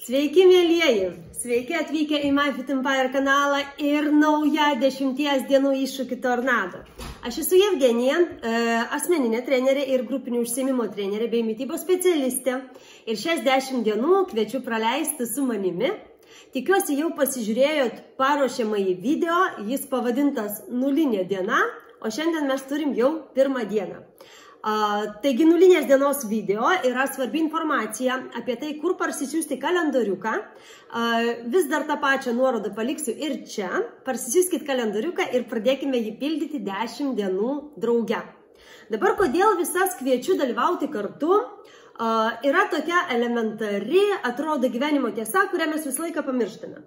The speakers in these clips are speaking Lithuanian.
Sveiki, mėlyjeji! Sveiki atvykę į MyFitEmpire kanalą ir naują 10 dienų iššūkį tornado. Aš esu Evgenija, asmeninė trenerė ir grupinių užsiėmimo trenerė bei mitybos specialistė. Ir šias 10 dienų kviečiu praleisti su manimi. Tikiuosi jau pasižiūrėjot paruošiamąjį video, jis pavadintas nulinė diena, o šiandien mes turim jau pirmą dieną. Taigi nulinės dienos video yra svarbi informacija apie tai, kur parsisiųsti kalendoriuką. Vis dar tą pačią nuorodą paliksiu ir čia. Parsisiųskit kalendoriuką ir pradėkime jį pildyti 10 dienų drauge. Dabar kodėl visas kviečiu dalyvauti kartu? Yra tokia elementari, atrodo, gyvenimo tiesa, kurią mes visą laiką pamirštame.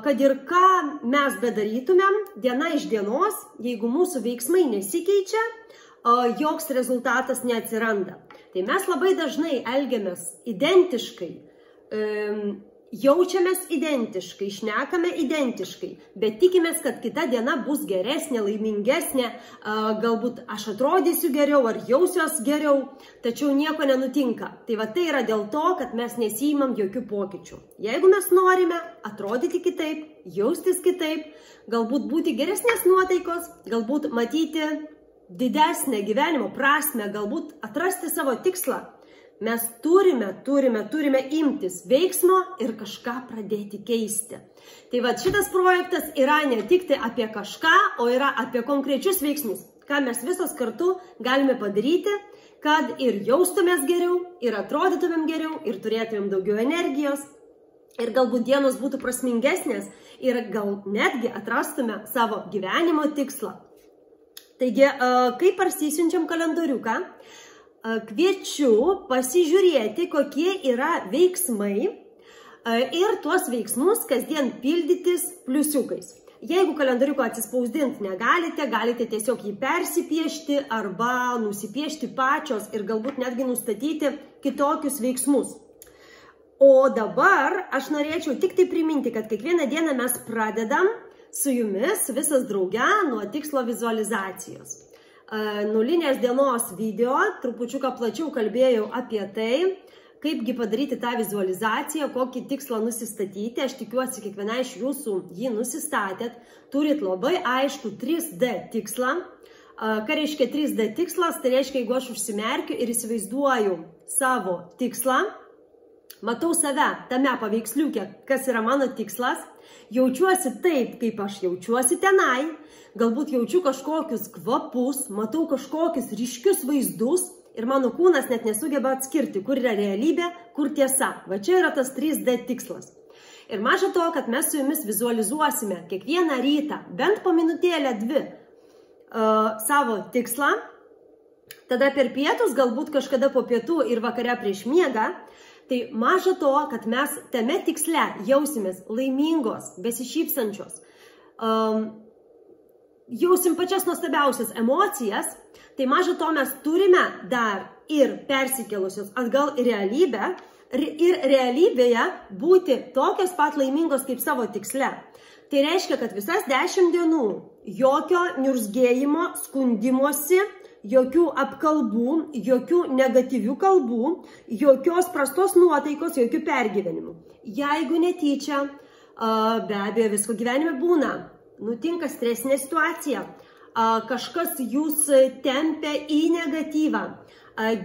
Kad ir ką mes bedarytumėm, diena iš dienos, jeigu mūsų veiksmai nesikeičia, joks rezultatas neatsiranda. Tai mes labai dažnai elgiamės identiškai, jaučiamės identiškai, šnekame identiškai, bet tikimės, kad kita diena bus geresnė, laimingesnė, galbūt aš atrodysiu geriau ar jausiuos geriau, tačiau nieko nenutinka. Tai va tai yra dėl to, kad mes nesiimam jokių pokyčių. Jeigu mes norime atrodyti kitaip, jaustis kitaip, galbūt būti geresnės nuotaikos, galbūt matyti didesnę gyvenimo prasmę, galbūt atrasti savo tikslą, mes turime imtis veiksmo ir kažką pradėti keisti. Tai va šitas projektas yra ne tik tai apie kažką, o yra apie konkrečius veiksmus, ką mes visos kartu galime padaryti, kad ir jaustumės geriau, ir atrodytumėm geriau, ir turėtumėm daugiau energijos, ir galbūt dienos būtų prasmingesnės, ir gal netgi atrastume savo gyvenimo tikslą. Taigi, kai parsisiunčiam kalendoriuką, kviečiu pasižiūrėti, kokie yra veiksmai ir tuos veiksmus kasdien pildytis pliusiukais. Jeigu kalendoriuko atsispausdinti negalite, galite tiesiog jį persipiešti arba nusipiešti pačios ir galbūt netgi nustatyti kitokius veiksmus. O dabar aš norėčiau tik tai priminti, kad kiekvieną dieną mes pradedam su jumis visas drauge nuo tikslo vizualizacijos. Nulinės dienos video, trupučiuką plačiau kalbėjau apie tai, kaipgi padaryti tą vizualizaciją, kokį tikslą nusistatyti. Aš tikiuosi, kiekviena iš jūsų jį nusistatėt. Turit labai aišku 3D tikslą. Ką reiškia 3D tikslas? Tai reiškia, jeigu aš užsimerkiu ir įsivaizduoju savo tikslą, matau save tame paveiksliuke, kas yra mano tikslas, jaučiuosi taip, kaip aš jaučiuosi tenai, galbūt jaučiu kažkokius kvapus, matau kažkokius ryškius vaizdus ir mano kūnas net nesugeba atskirti, kur yra realybė, kur tiesa. Va čia yra tas 3D tikslas. Ir maža to, kad mes su jumis vizualizuosime kiekvieną rytą, bent po minutėlę 2, savo tikslą, tada per pietus, galbūt kažkada po pietų ir vakare prieš miegą. Tai maža to, kad mes tame tiksle jausimės laimingos, besišypsančios, jausim pačias nuostabiausias emocijas, tai maža to mes turime dar ir persikėlusios atgal į realybę ir realybėje būti tokios pat laimingos kaip savo tiksle. Tai reiškia, kad visas 10 dienų jokio niurzgėjimo, skundimosi, jokių apkalbų, jokių negatyvių kalbų, jokios prastos nuotaikos, jokių pergyvenimų. Jeigu netyčia, be abejo, visko gyvenime būna, nutinka stresinė situacija, kažkas jūs tempia į negatyvą,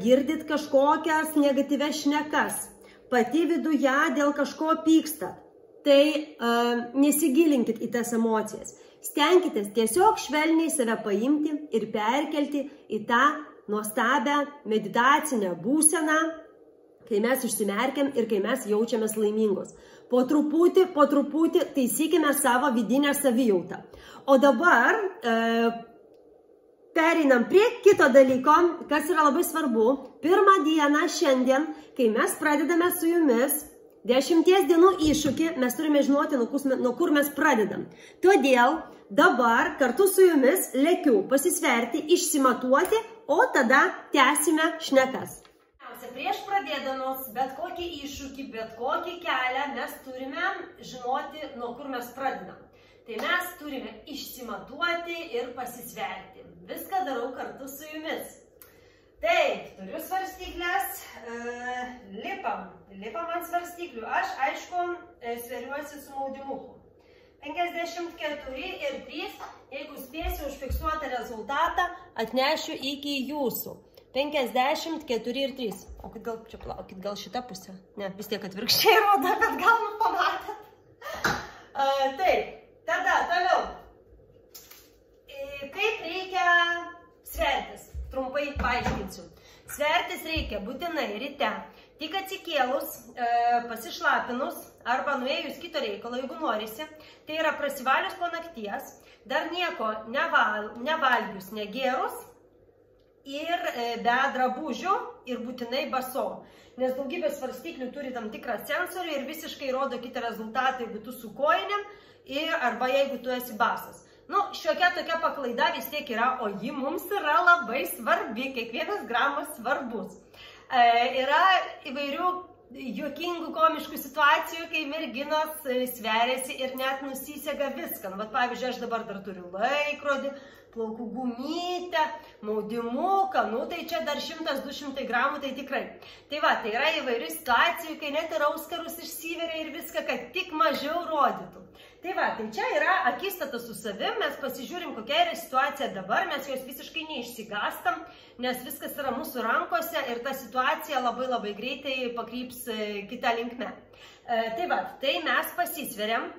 girdit kažkokias negatyvias šnekas, pati viduje dėl kažko pykstat, tai nesigilinkit į tas emocijas. Stenkitės tiesiog švelniai save paimti ir perkelti į tą nuostabią meditacinę būseną, kai mes užsimerkiam ir kai mes jaučiamės laimingos. Po truputį taisykime savo vidinę savijautą. O dabar pereinam prie kito dalyko, kas yra labai svarbu. Pirmą dieną šiandien, kai mes pradedame su jumis 10 dienų iššūkį, mes turime žinoti, nuo kur mes pradedam. Todėl dabar kartu su jumis lekiu pasisverti, išsimatuoti, o tada tęsime šnekas. Prieš pradėdamos bet kokį iššūkį, bet kokį kelią, mes turime žinoti, nuo kur mes pradedam. Tai mes turime išsimatuoti ir pasisverti. Viską darau kartu su jumis. Taip, turiu svarstyklės, lipam ant svarstyklių. Aš, aišku, sveriuosi su maudimuku. 54 ir 3, jeigu spėsiu užfiksuoti rezultatą, atnešiu iki jūsų. 54 ir 3. O gal čia plaukit, gal šitą pusę? Ne, vis tiek atvirkščiai rodo, bet gal pamatėt. Taip, tada toliau. Kaip reikia svertis? Trumpai paaiškinsiu. Svertis reikia būtinai ryte, tik atsikėlus, pasišlapinus arba nuėjus kito reikalo, jeigu norisi. Tai yra prasivalius po nakties, dar nieko nevalgius, negerus ir be drabužių ir būtinai basom. Nes daugybė svarstyklių turi tam tikrą sensorių ir visiškai rodo kitą rezultatą, jeigu tu su kojinėm arba jeigu tu esi basas. Nu, šiokia tokia paklaida vis tiek yra, o ji mums yra labai svarbi, kiekvienas gramas svarbus. Yra įvairių juokingų, komiškų situacijų, kai merginos sveriasi ir net nusisega viską. Vat, pavyzdžiui, aš dabar dar turiu laikrodį, plaukų gumytę, maudimuką, nu tai čia dar 100-200 gramų, tai tikrai. Tai va, tai yra įvairių situacijų, kai net ir auskarus išsiveria ir viską, kad tik mažiau rodytų. Tai va, tai čia yra akistata su savim, mes pasižiūrim, kokia yra situacija dabar, mes jos visiškai neišsigastam, nes viskas yra mūsų rankose ir ta situacija labai greitai pakryps kitą linkmę. Tai va, tai mes pasisveriam,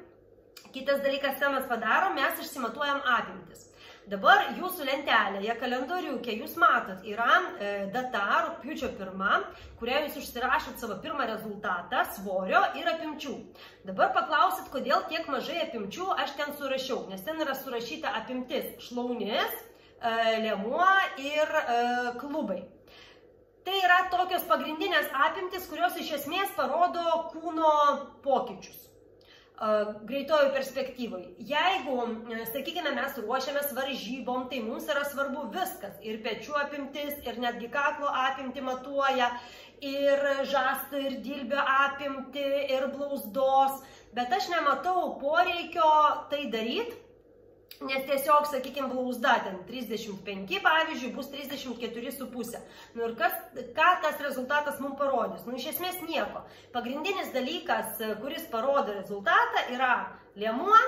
kitas dalykas, ką mes padarom, mes išsimatuojam apimtis. Dabar jūsų lentelėje, kalendoriukė, jūs matot, yra data rugpjūčio 1, kurioje jūs užsirašot savo pirmą rezultatą svorio ir apimčių. Dabar paklausit, kodėl tiek mažai apimčių aš ten surašiau, nes ten yra surašyta apimtis šlaunis, liemuo ir klubai. Tai yra tokios pagrindinės apimtis, kurios iš esmės parodo kūno pokyčius greitojų perspektyvai. Jeigu, sakykime, mes ruošiamės varžybom, tai mums yra svarbu viskas. Ir pečių apimtis, ir netgi kaklo apimti matuoja, ir žastų, ir dilbio apimti, ir blauzdos. Bet aš nematau poreikio tai daryti, nes tiesiog, sakykime, blauzda ten 35, pavyzdžiui, bus 34,5. Nu ir ką tas rezultatas mums parodys? Nu, iš esmės nieko. Pagrindinis dalykas, kuris parodo rezultatą, yra liemuo,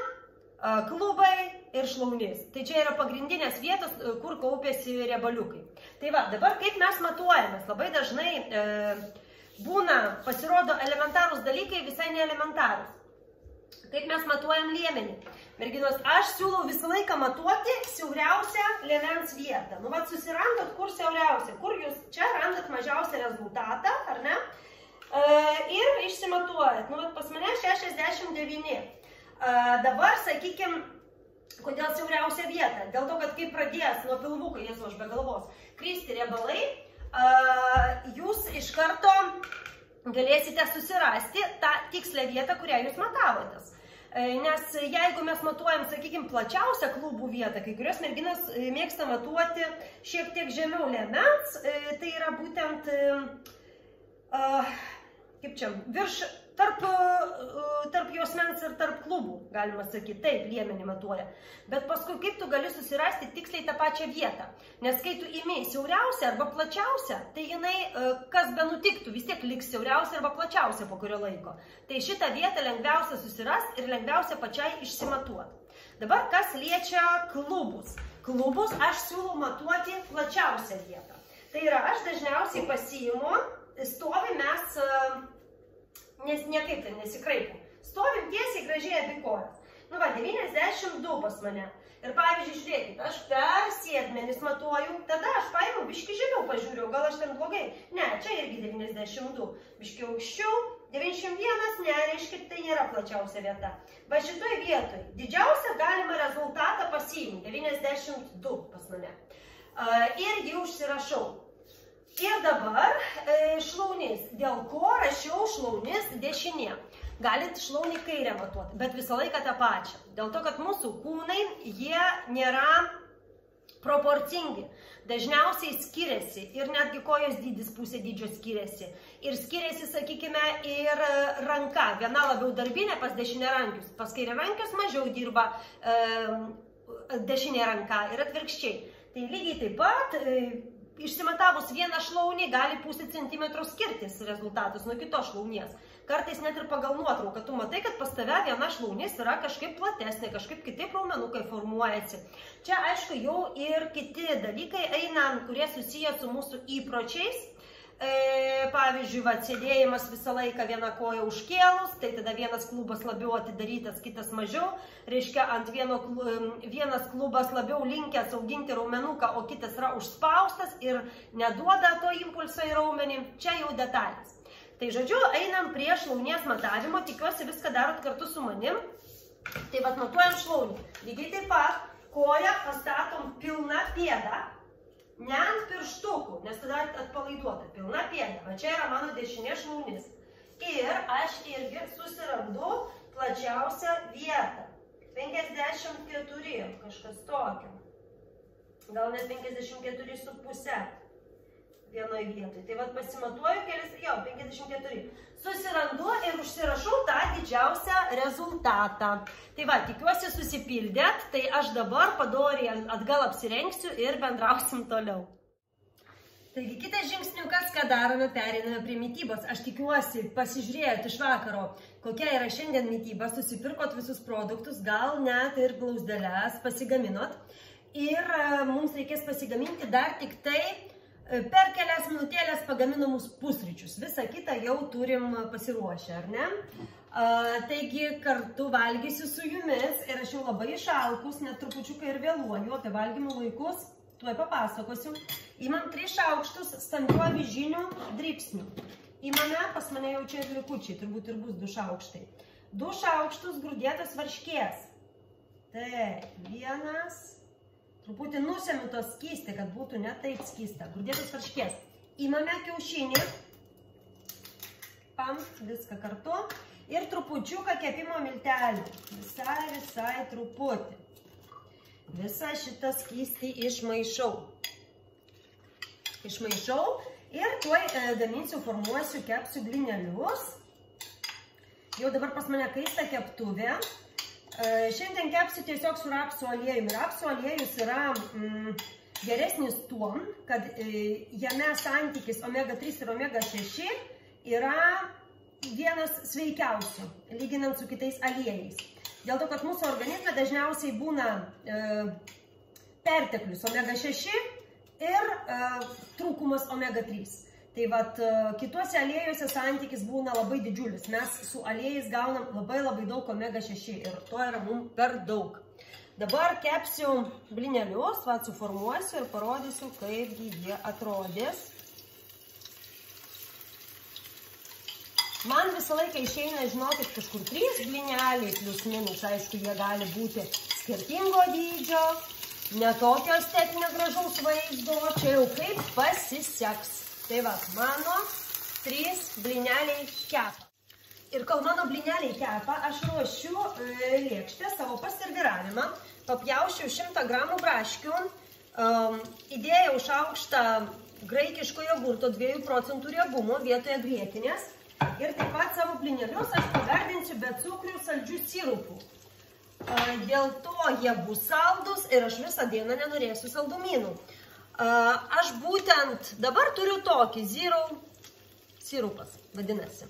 klubai ir šlaunis. Tai čia yra pagrindinės vietos, kur kaupiasi riebaliukai. Tai va, dabar kaip mes matuojamės? Labai dažnai pasirodo elementarūs dalykai visai neelementarūs. Kaip mes matuojam liemenį? Merginos, aš siūlau visą laiką matuoti siauriausią liemens vietą. Nu, vat susirandat, kur siauriausia, kur jūs čia randat mažiausią rezultatą, ar ne? Ir išsimatuojat. Nu, vat pas mane 69. Dabar, sakykim, kodėl siauriausia vieta? Dėl to, kad kai pradės nuo pilvuko, Jėzu, aš be galvos, kristi riebalai, jūs iš karto galėsite susirasti tą tikslę vietą, kurią jūs matavotės. Nes jeigu mes matuojam, sakykime, plačiausią klubų vietą, kai kurios merginos mėgsta matuoti šiek tiek žemiau liemens, tai yra būtent, kaip čia, tarp juosmens ir tarp klubų, galima sakyti, taip, liemenį matuoja. Bet paskui kaip tu gali susirasti tiksliai tą pačią vietą? Nes kai tu imi siauriausią arba plačiausią, tai jinai, kas be nutiktų, vis tiek liks siauriausia arba plačiausia po kurio laiko. Tai šitą vietą lengviausia susirasti ir lengviausia pačiai išsimatuoti. Dabar kas liečia klubus. Klubus aš siūlau matuoti plačiausią vietą. Tai yra, aš dažniausiai pasiimu, stovim mes, nes niekaip ten nesikraipu. Stovim tiesiai gražiai abi kojas. Nu va, 92 pas mane. Ir pavyzdžiui, žiūrėkit, aš per sėdmenis matuoju, tada aš paimu biški žemiau pažiūriu, gal aš ten blogai. Ne, čia irgi 92. Biški aukščiau, 91, nereiškia, tai nėra plačiausia vieta. Va šitoj vietoj didžiausią galimą rezultatą pasiimu, 92 pas mane. Ir jį užsirašau. Ir dabar šlaunis. Dėl ko rašiau šlaunis dešinė? Galit šlaunį kairę matuoti, bet visą laiką tą pačią. Dėl to, kad mūsų kūnai, jie nėra proporcingi. Dažniausiai skiriasi ir netgi kojos dydis pusė dydžio skiriasi. Ir skiriasi, sakykime, ir ranka. Viena labiau darbinė pas dešinėrankius, pas kairiarankius mažiau dirba dešinė ranka ir atvirkščiai. Tai lygiai taip pat išsimatavus vieną šlaunį gali pusę centimetro skirtis rezultatas nuo kitos šlaunies. Kartais net ir pagal nuotrauką tu matai, kad pas tave viena šlaunis yra kažkaip platesnė, kažkaip kitaip raumenukai formuojasi. Čia aišku jau ir kiti dalykai eina, kurie susiję su mūsų įpročiais. Pavyzdžiui, sėdėjimas visą laiką vieną koją užkėlus, tai tada vienas klubas labiau atidarytas, kitas mažiau. Reiškia, ant vienas klubas labiau linkęs auginti raumenuką, o kitas yra užspaustas ir neduoda to impulso į raumenį. Čia jau detalės. Tai žodžiu, einam prie šlaunies matavimo, tikiuosi viską darot kartu su manim. Tai matuojam šlaunį. Lygiai taip pat koją pastatom pilna pėda. Ne ant pirštukų, nes tada atpalaiduota, pilna pėda. Va čia yra mano dešinė šlaunis. Ir aš irgi susirandu plačiausią vietą. 54, kažkas tokio. Gal net 54,5 vienoj vietoj. Tai pasimatuoju kelis, 54. Susirandu ir užsirašau tą didžiausią rezultatą. Tai tikiuosi susipildėt, tai aš dabar padoriai atgal apsirengsiu ir bendrausim toliau. Taigi kitas žingsniukas, ką darome, pereiname prie mitybos. Aš tikiuosi, pasižiūrėjot iš vakaro, kokia yra šiandien mityba, susipirkot visus produktus, gal net ir blauzdeles pasigaminot. Ir mums reikės pasigaminti dar tik tai per kelias minutėlės pagaminamus pusryčius. Visą kitą jau turim pasiruošę, ar ne? Taigi kartu valgysiu su jumis ir aš jau labai išalkus, net trupučiuką ir vėluoju, apie valgymo laikus tuoj papasakosiu. Imam 3 šaukštus stambių avižinių dribsnių. Imame, pas mane jau čia ir likučiai, turbūt ir bus 2 šaukštai. 2 šaukštus grūdėtos varškės. Taip, vienas. Truputį nusemiu to skystį, kad būtų ne taip skysta. Grūdėtos varškės. Imame kiaušinį. Pam, viską kartu. Ir trupučiuką kepimo miltelių. Visai truputį. Visą šitą skystį išmaišau. Ir tuoj gaminsiu, formuosiu, kepsiu blynelius. Jau dabar pas mane kaista keptuvė. Šiandien kepsiu tiesiog su rapsų aliejumi. Rapsų aliejus yra geresnis tuom, kad jame santykis omega-3 ir omega-6 yra vienas sveikiausių, lyginant su kitais aliejais. Dėl to, kad mūsų organizme dažniausiai būna perteklius omega-6 ir trūkumas omega-3. Tai kituose aliejuose santykis būna labai didžiulis. Mes su aliejais gaunam labai daug omega-6 ir to yra mums per daug. Dabar kepsiu blynelius, suformuosiu ir parodysiu, kaipgi jie atrodys. Man visą laiką išeina, žinokit, kažkur 3 blyneliai plius minus. Aišku, jie gali būti skirtingo dydžio, netokio estetinio gražaus vaizdo, čia jau kaip pasiseks. Tai mano 3 blyneliai kepa. Ir kol mano blyneliai kepa, aš ruošiu lėkštę savo paserviravimą. Papjaušiu 100 gramų braškių, įdėjau šaukštą graikiško jogurto 2 procentų riebumo vietoje grietinės. Ir taip pat savo blynelius aš pagardinsiu be cukrių saldžių sirupų. Dėl to jie bus saldus ir aš visą dieną nenorėsiu saldumynų. Aš būtent dabar turiu tokį zero sirupas, vadinasi.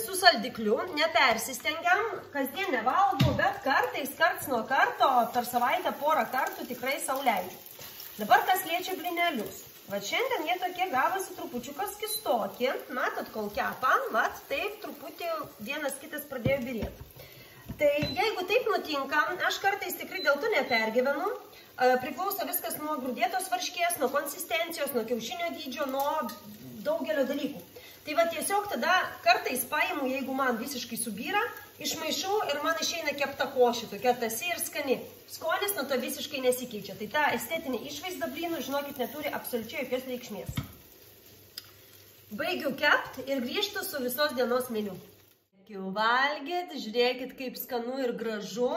Su saldikliu, nepersistengiam, kasdien nevalgau, bet karts nuo karto, per savaitę porą kartų tikrai sau leidžiu. Dabar kas liečia blynelius. Šiandien jie tokie gavosi trupučiukas kistokie. Matot, kol kepam, taip truputį vienas kitas pradėjo birėti. Tai jeigu taip nutinka, aš kartais tikrai dėl to nepergyvenu. Priklauso viskas nuo grūdėtos varškės, nuo konsistencijos, nuo kiaušinio dydžio, nuo daugelio dalykų. Tai tiesiog tada kartais paimu, jeigu man visiškai subyra, išmaišau ir man išeina kepta košė, tokia tasi ir skani. Skonis nuo to visiškai nesikeičia. Tai ta estetinė išvaizda blynų, žinokit, neturi absoliučiai jokios reikšmės. Baigiu kept ir grįžtu su visos dienos meniu. Valgyt, žiūrėkit, kaip skanu ir gražu.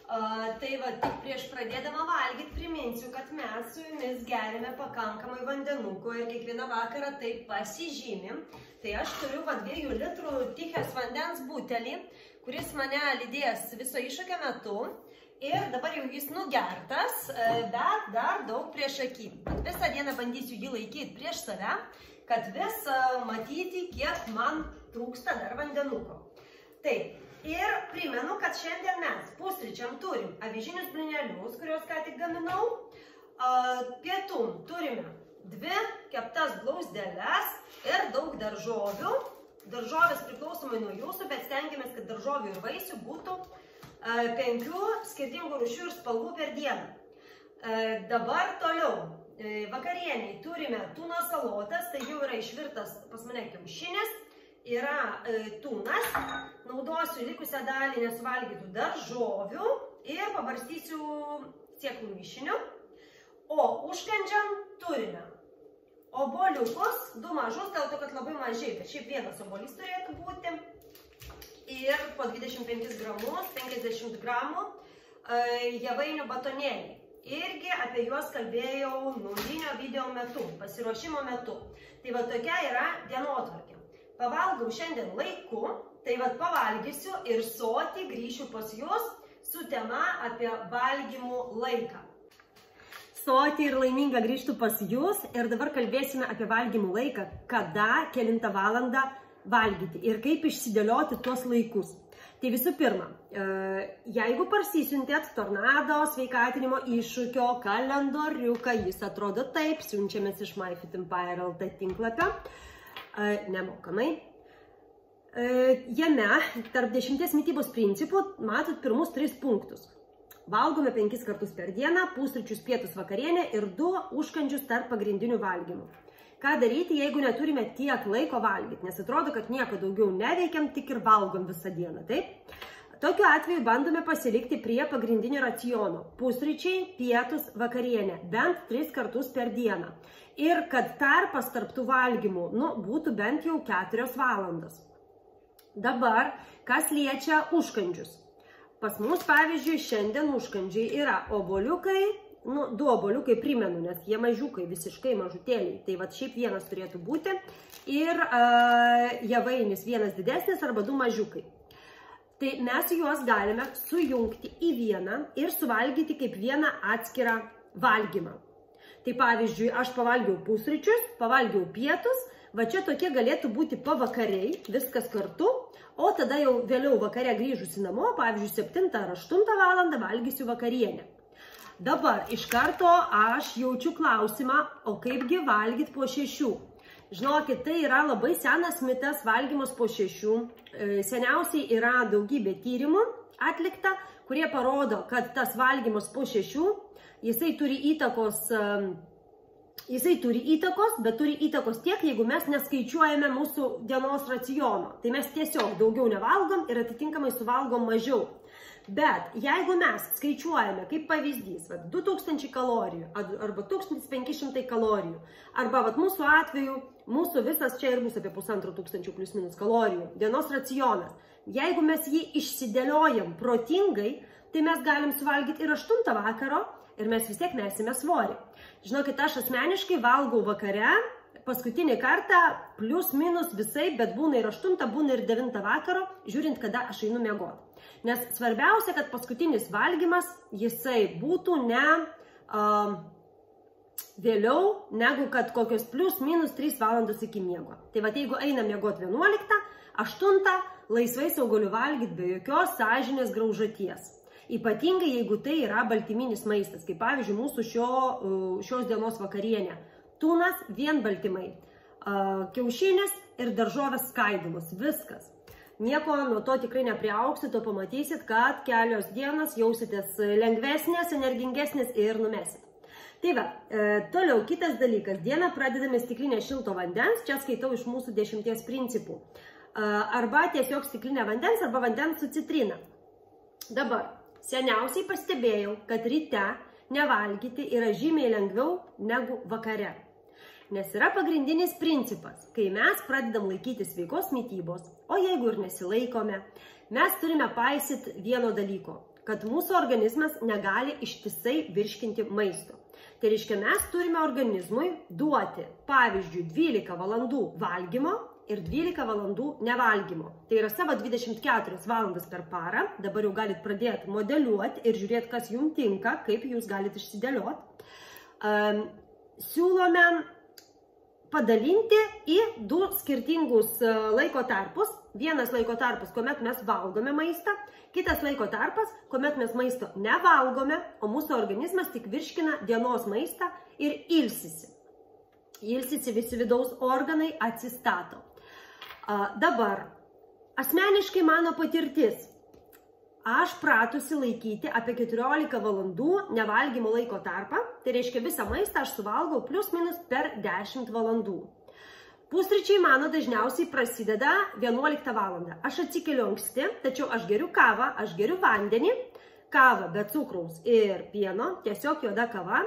Tai tik prieš pradėdama valgyti priminsiu, kad mes su jumis gerime pakankamai vandenuko ir kiekvieną vakarą taip pasižymim. Tai aš turiu 2 litrų Tichės vandens butelį, kuris mane lydės viso iššūkio metu. Ir dabar jau jis nugertas, bet dar daug prieš akį. Visą dieną bandysiu jį laikyti prieš save, kad vis matyti, kiek man trūksta dar vandenuko. Taip, ir primenu, kad šiandien mes pusryčiam turim avižinius blynelius, kuriuos ką tik gaminau. Pietum turime 2 keptas blauzdeles ir daug daržovių. Daržovės priklausomai nuo jūsų, bet stengiamės, kad daržovių ir vaisių būtų 5 skirtingų rūšių ir spalvų per dieną. Dabar toliau. Vakarieniai turime tūno salotas, tai jau yra išvirtas pas mane kiaušinis, yra tūnas. Naudosiu likusią dalį nesuvalgytų daržovių ir pabarstysiu sėklų mišiniu. O užkandžiam turime oboliukus, 2 mažus, dėl to, kad labai mažai, bet šiaip vienas obolys turėtų būti. Ir po 25 gramus, 50 gramų javainių batonėliai. Irgi apie juos kalbėjau nulinio video metu, pasiruošimo metu. Tai va tokia yra dienotvarkė. Pavalgau šiandien laiku, tai va pavalgysiu ir soti grįšiu pas jūs su tema apie valgymų laiką. Soti ir laiminga grįžtų pas jūs ir dabar kalbėsime apie valgymų laiką, kada, kelintą valandą valgyti ir kaip išsidėlioti tuos laikus. Tai visų pirma, jeigu parsisiuntėt Tornado sveikatinimo iššūkio kalendoriuką, jis atrodo taip, siunčiamės iš MyFitEmpire.lt tinklapio, nemokamai. Jame tarp 10 mitybos principų matot pirmus 3 punktus. Valgome 5 kartus per dieną, pusryčius, pietus, vakarienę ir 2 užkandžius tarp pagrindinių valgymų. Ką daryti, jeigu neturime tiek laiko valgyti, nes atrodo, kad nieko daugiau neveikiam, tik ir valgom visą dieną, taip? Tokiu atveju bandome pasilikti prie pagrindinio raciono. Pusryčiai, pietus, vakarienė, bent 3 kartus per dieną. Ir kad tarpas tarp tų valgymų, būtų bent jau 4 valandas. Dabar, kas liečia užkandžius. Pas mus, pavyzdžiui, šiandien užkandžiai yra oboliukai, 2 oboliukai primenu, nes jie mažiukai, visiškai mažutėliai, tai va šiaip vienas turėtų būti, ir javainis vienas didesnis arba 2 mažiukai. Tai mes juos galime sujungti į vieną ir suvalgyti kaip vieną atskirą valgymą. Tai pavyzdžiui, aš pavalgiau pusryčius, pavalgiau pietus, va čia tokie galėtų būti pavakariai, viskas kartu, o tada jau vėliau vakare grįžusi namo, pavyzdžiui, 7 ar 8 valandą valgysiu vakarienę. Dabar iš karto aš jaučiu klausimą, o kaipgi valgyti po 6? Žinokit, tai yra labai senas mitas valgymas po 6. Seniausiai yra daugybė tyrimų atlikta, kurie parodo, kad tas valgymas po 6, jisai turi įtakos, bet turi įtakos tiek, jeigu mes neskaičiuojame mūsų dienos raciono. Tai mes tiesiog daugiau nevalgom ir atitinkamai suvalgom mažiau. Bet jeigu mes skaičiuojame, kaip pavyzdys, 2000 kalorijų arba 1500 kalorijų, arba mūsų atveju, mūsų visas čia ir bus apie 1500 plius minus kalorijų dienos racionas. Jeigu mes jį išsidėliojam protingai, tai mes galim suvalgyti ir 8 vakaro, ir mes vis tiek mesime svorį. Žinokit, aš asmeniškai valgau vakare, paskutinį kartą, plius minus visai, bet būna ir 8, būna ir 9 vakaro, žiūrint, kada aš einu miegoti. Nes svarbiausia, kad paskutinis valgymas, jisai būtų ne vėliau, negu kad kokios plius minus 3 valandos iki miego. Tai va, jeigu einam miegoti 11, 8, laisvai sau galiu valgyti be jokios sąžinės graužaties. Ypatingai, jeigu tai yra baltyminis maistas, kaip pavyzdžiui mūsų šios dienos vakarienė. Tūnas vien baltymai, kiaušinis ir daržovės skaidymus, viskas. Nieko nuo to tikrai nepriaugsit, o pamatysit, kad kelios dienos jausitės lengvesnės, energingesnės ir numesit. Tai va, toliau kitas dalykas, dieną pradedame stiklinę šilto vandens, čia skaitau iš mūsų 10 principų. Arba tiesiog stiklinę vandens, arba vandens su citrina. Dabar, seniausiai pastebėjau, kad ryte nevalgyti yra žymiai lengviau negu vakare. Nes yra pagrindinis principas, kai mes pradedam laikyti sveikos mitybos, o jeigu ir nesilaikome, mes turime paisyti vieno dalyko, kad mūsų organizmas negali ištisai virškinti maisto. Tai reiškia, mes turime organizmui duoti, pavyzdžiui, 12 valandų valgymo ir 12 valandų nevalgymo. Tai yra savo 24 valandas per parą. Dabar jau galite pradėti modeliuoti ir žiūrėti, kas jums tinka, kaip jūs galite išsidėlioti. Siūlome padalinti į 2 skirtingus laiko tarpus. Vienas laiko tarpas, kuomet mes valgome maistą, kitas laiko tarpas, kuomet mes maisto nevalgome, o mūsų organizmas tik virškina dienos maistą ir ilsisi. Ilsisi visi vidaus organai, atsistato. Dabar, asmeniškai mano patirtis. Aš pratusi laikyti apie 14 valandų nevalgymo laiko tarpą, tai reiškia visą maistą aš suvalgau plius minus per 10 valandų. Pusryčiai mano dažniausiai prasideda 11 valandą. Aš atsikeliu anksti, tačiau aš geriu kavą, aš geriu vandenį, kavą be cukraus ir pieno, tiesiog juoda kava.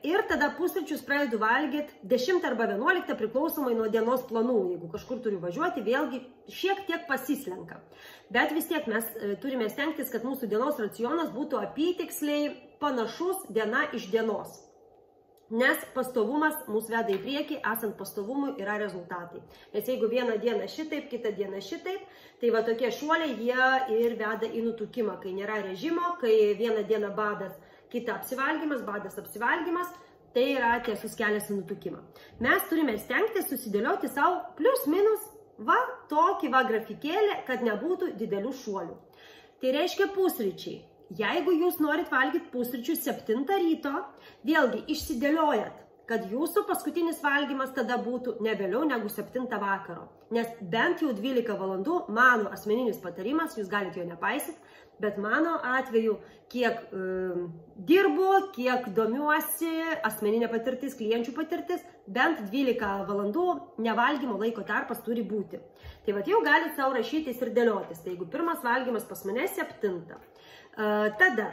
Ir tada pusryčius pradedu valgyti 10 arba 11 priklausomai nuo dienos planų. Jeigu kažkur turiu važiuoti, vėlgi šiek tiek pasislenka. Bet vis tiek mes turime stengtis, kad mūsų dienos racionas būtų apytiksliai panašus diena iš dienos. Nes pastovumas mūsų veda į priekį, esant pastovumui yra rezultatai. Nes jeigu vieną dieną šitaip, kitą dieną šitaip, tai va tokie šuoliai jie ir veda į nutukimą, kai nėra režimo, kai vieną dieną badas, kita apsivalgymas, badas apsivalgymas, tai yra tiesus kelias į nutukimą. Mes turime stengtis susidėlioti savo plius minus tokį grafikėlį, kad nebūtų didelių šuolių. Tai reiškia pusryčiai. Jeigu jūs norit valgyti pusryčius 7 ryto, vėlgi išsidėliojat, kad jūsų paskutinis valgymas tada būtų ne vėliau negu 7 vakaro. Nes bent jau 12 valandų, mano asmeninis patarimas, jūs galite jo nepaisyti, bet mano atveju, kiek dirbu, kiek domiuosi, asmeninė patirtis, klienčių patirtis, bent 12 valandų nevalgymo laiko tarpas turi būti. Tai vat jau galite savo rašytis ir dėliotis. Tai jeigu pirmas valgymas pas mane 7, tada,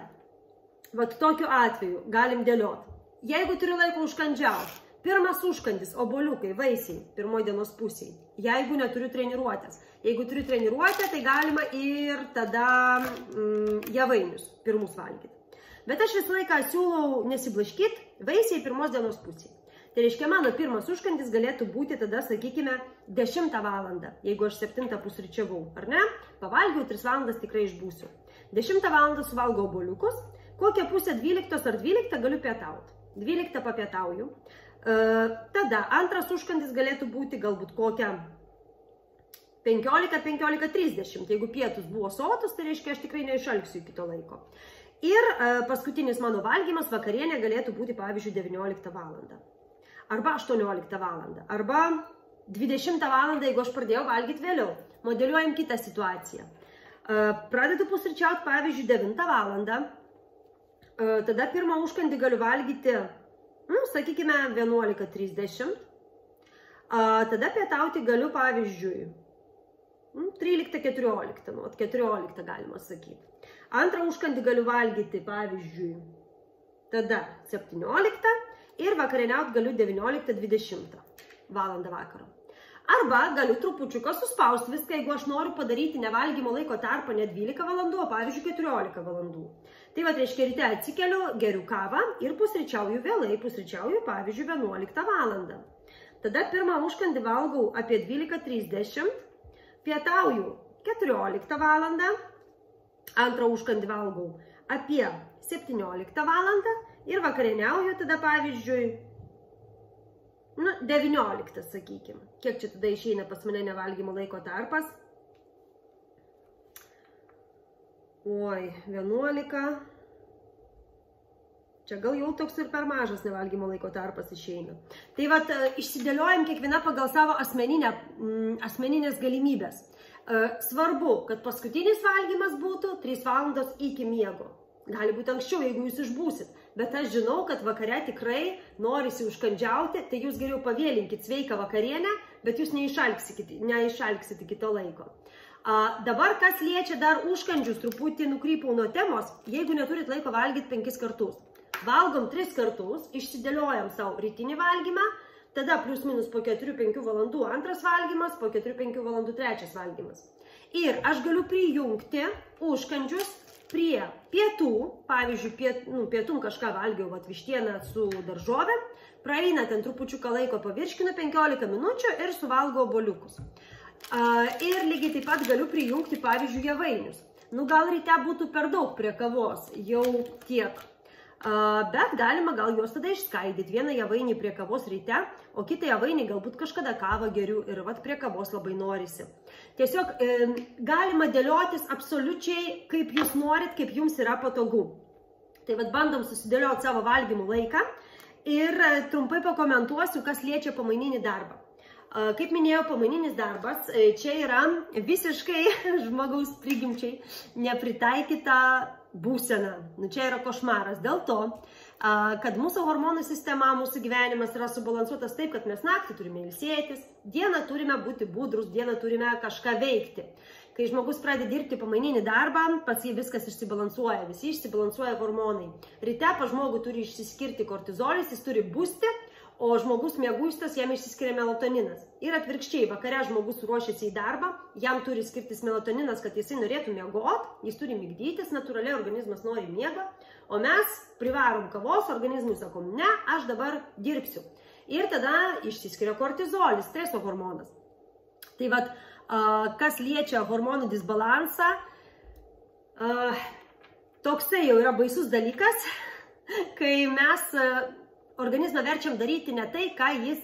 vat tokiu atveju galim dėlioti. Jeigu turiu laiko užkandžiauti, pirmas užkandis, obuoliukai, vaisiai, pirmoji dienos pusėje. Jeigu neturiu treniruotės. Jeigu turiu treniruotę, tai galima ir tada javainius pirmus valgyti. Bet aš visą laiką siūlau nesiblaškyti, vaisiai pirmos dienos pusėje. Tai reiškia, mano pirmas užkandis galėtų būti tada, sakykime, 10 valandą, jeigu aš 7 pusryčiavau, ar ne? Pavalgiau, 3 valandas tikrai išbūsiu. 10 valandą suvalgau obuoliukus, kokią pusę 12 ar 12 galiu pietauti. 12 papietauju. Tada antras užkandis galėtų būti galbūt kokią 15-15:30. Jeigu pietus buvo sotus, tai reiškia, aš tikrai neišalgsiu iki to laiko. Ir paskutinis mano valgymas vakarienė galėtų būti, pavyzdžiui, 19 valandą. Arba 18 valandą. Arba 20 valandą, jeigu aš pradėjau valgyti vėliau. Modeliuojam kitą situaciją. Pradedu pusryčiauti, pavyzdžiui, 9 valandą. Tada pirmą užkandį galiu valgyti, sakykime, 11:30. Tada pietauti galiu, pavyzdžiui, 13-14, nuo 14 galima sakyti. Antrą užkandį galiu valgyti, pavyzdžiui, tada 17 ir vakarieniauti galiu 19-20 valandą vakaro. Arba galiu trupučiuką suspausti viską, jeigu aš noriu padaryti nevalgymo laiko tarpą ne 12 valandų, o pavyzdžiui 14 valandų. Tai va, reiškia, ryte atsikeliu, geriu kavą ir pusryčiauju vėlai, pusryčiauju, pavyzdžiui, 11 valandą. Tada pirmą užkandį valgau apie 12:30, pietauju 14 valandą, antrą užkandį valgau apie 17 valandą ir vakarieniauju tada, pavyzdžiui, 19, sakykime. Kiek čia tada išeina pas mane nevalgymo laiko tarpas? Oi, 11. Čia gal jau toks ir per mažas nevalgymo laiko tarpas išeina. Tai vat, išsidėliojam kiekviena pagal savo asmeninės galimybės. Svarbu, kad paskutinis valgymas būtų 3 valandos iki miego. Gali būti anksčiau, jeigu jūs išbūsit. Bet aš žinau, kad vakare tikrai norisi užkandžiauti, tai jūs geriau pavėlinkit sveiką vakarienę, bet jūs neišalksit iki to laiko. Dabar, kas liečia dar užkandžius, truputį nukrypau nuo temos, jeigu neturit laiko valgyti 5 kartus. Valgom 3 kartus, išsidėliojam savo rytinį valgymą, tada plius minus po 4-5 valandų antras valgymas, po 4-5 valandų trečias valgymas. Ir aš galiu prijungti užkandžius prie pietų, pavyzdžiui, pietum kažką valgiau, vištieną su daržovė, Praeina ten trupučiuką laiko, pavirškinu 15 minučių ir suvalgau obuoliukus. Ir lygiai taip pat galiu prijungti, pavyzdžiui, javainius. Nu, gal ryte būtų per daug prie kavos, jau tiek. Bet galima gal juos tada išskaidyti. Vieną javainį prie kavos ryte, o kitą javainį galbūt kažkada kavą geriu ir vat prie kavos labai norisi. Tiesiog galima dėliotis absoliučiai kaip jūs norit, kaip jums yra patogu. Tai vat bandom susidėlioti savo valgymų laiką ir trumpai pakomentuosiu, kas liečia pamaininį darbą. Kaip minėjau, pamaininis darbas čia yra visiškai žmogaus prigimčiai nepritaikyta būsena. Nu, čia yra košmaras dėl to, kad mūsų hormonų sistema, mūsų gyvenimas yra subalansuotas taip, kad mes naktį turime ilsėtis, dieną turime būti budrus, dieną turime kažką veikti. Kai žmogus pradeda dirbti pamaininį darbą, pas jį viskas išsibalansuoja, visi išsibalansuoja hormonai. Ryte pas žmogų turi išsiskirti kortizolis, jis turi busti, o žmogus mieguistas, jam išsiskiria melatoninas. Ir atvirkščiai, vakare žmogus ruošiasi į darbą, jam turi skirtis melatoninas, kad jisai norėtų miegot, jis turi migdytis, natūraliai organizmas nori miegą, o mes privarom kavos, organizmui sakom, ne, aš dabar dirbsiu. Ir tada išsiskiria kortizolis, streso hormonas. Tai vat, kas liečia hormonų disbalansą, toksai jau yra baisus dalykas, kai mes organizmą verčiam daryti ne tai, ką jis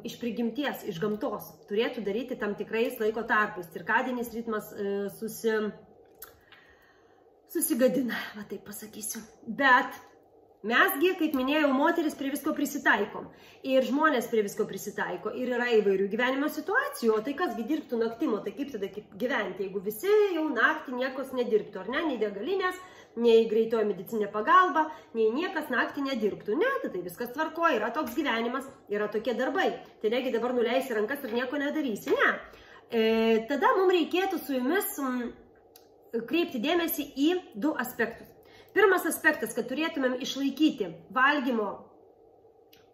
iš prigimties, iš gamtos turėtų daryti tam tikrais laiko tarpais. Cirkadinis ritmas susigadina, va taip pasakysiu. Bet mesgi, kaip minėjau, moteris prie visko prisitaikom. Ir žmonės prie visko prisitaiko. Ir yra įvairių gyvenimo situacijų. O tai kasgi dirbtų naktim, o tai kaip tada gyventi, jeigu visi jau naktį niekos nedirbtų, ar ne, nei degalinės, nei greitoji medicinė pagalba, nei niekas naktį nedirbtų. Ne, tai viskas tvarkoja, yra toks gyvenimas, yra tokie darbai. Tai negi dabar nuleisi rankas ir nieko nedarysi. Ne. Tada mums reikėtų su jumis kreipti dėmesį į du aspektus. Pirmas aspektas, kad turėtumėm išlaikyti valgymo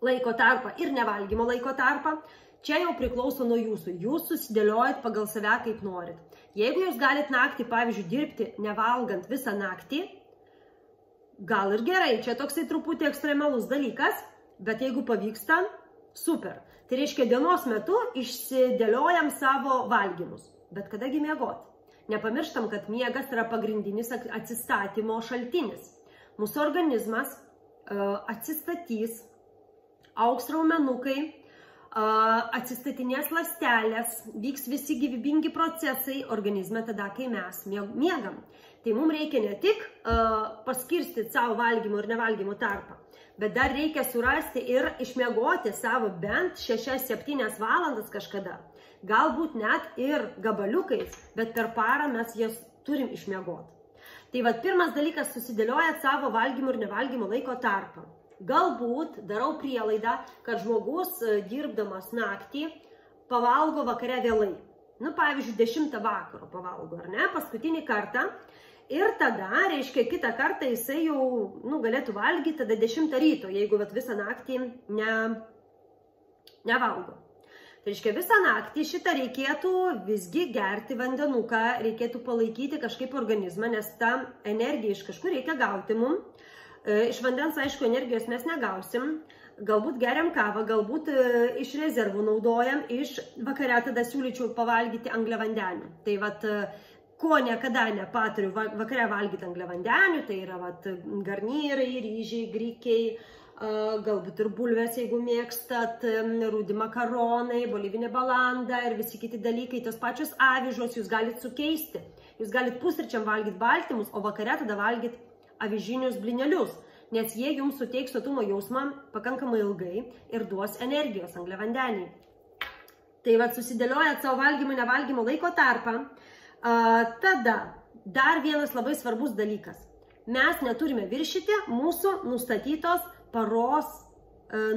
laiko tarpą ir nevalgymo laiko tarpą, čia jau priklauso nuo jūsų. Jūs susidėliojat pagal save, kaip norit. Jeigu jūs galit naktį, pavyzdžiui, dirbti nevalgant visą naktį, gal ir gerai, čia toksai truputį ekstremalus dalykas, bet jeigu pavyksta, super. Tai reiškia, dienos metu išsidėliojam savo valgymus. Bet kadagi miegot? Nepamirštam, kad miegas yra pagrindinis atsistatymo šaltinis. Mūsų organizmas atsistatys, augs raumenukai, atsistatinės ląstelės, vyks visi gyvybingi procesai organizme tada, kai mes miegam. Tai mums reikia ne tik paskirstyti savo valgymo ir nevalgymo tarpą, bet dar reikia surasti ir išmiegoti savo bent 6-7 valandas kažkada. Galbūt net ir gabaliukais, bet per parą mes jas turim išmiegoti. Tai vat pirmas dalykas, susidėliojat savo valgymo ir nevalgymo laiko tarpą. Galbūt darau prielaidą, kad žmogus dirbdamas naktį pavalgo vakare vėlai. Nu, pavyzdžiui, 10 vakaro pavalgo, ar ne, paskutinį kartą. Ir tada, reiškia, kitą kartą jisai jau galėtų valgyti tada 10 ryto, jeigu visą naktį nevalgo. Tai reiškia, visą naktį šitą reikėtų visgi gerti vandenuką, reikėtų palaikyti kažkaip organizmą, nes tą energiją iš kažkur reikia gauti mum. Iš vandens, aišku, energijos mes negausim, galbūt geriam kavą, galbūt iš rezervų naudojam, iš vakare tada siūlyčiau pavalgyti angliavandenių. Tai vat, ko niekada nepatariu vakare valgyti angliavandenių, tai yra garnyrai, ryžiai, grikiai, galbūt ir bulvės, jeigu mėgstat, rudi makaronai, bolivinė balanda ir visi kiti dalykai, tos pačios avižos jūs galite sukeisti. Jūs galite pusryčiam valgyti baltymus, o vakare tada valgyti avižinius blinelius, nes jie jums suteiks sotumo jausmą pakankamai ilgai ir duos energijos angliavandeniai. Tai susidėliojat savo valgymo, nevalgymo laiko tarpą. Tada dar vienas labai svarbus dalykas. Mes neturime viršyti mūsų nustatytos paros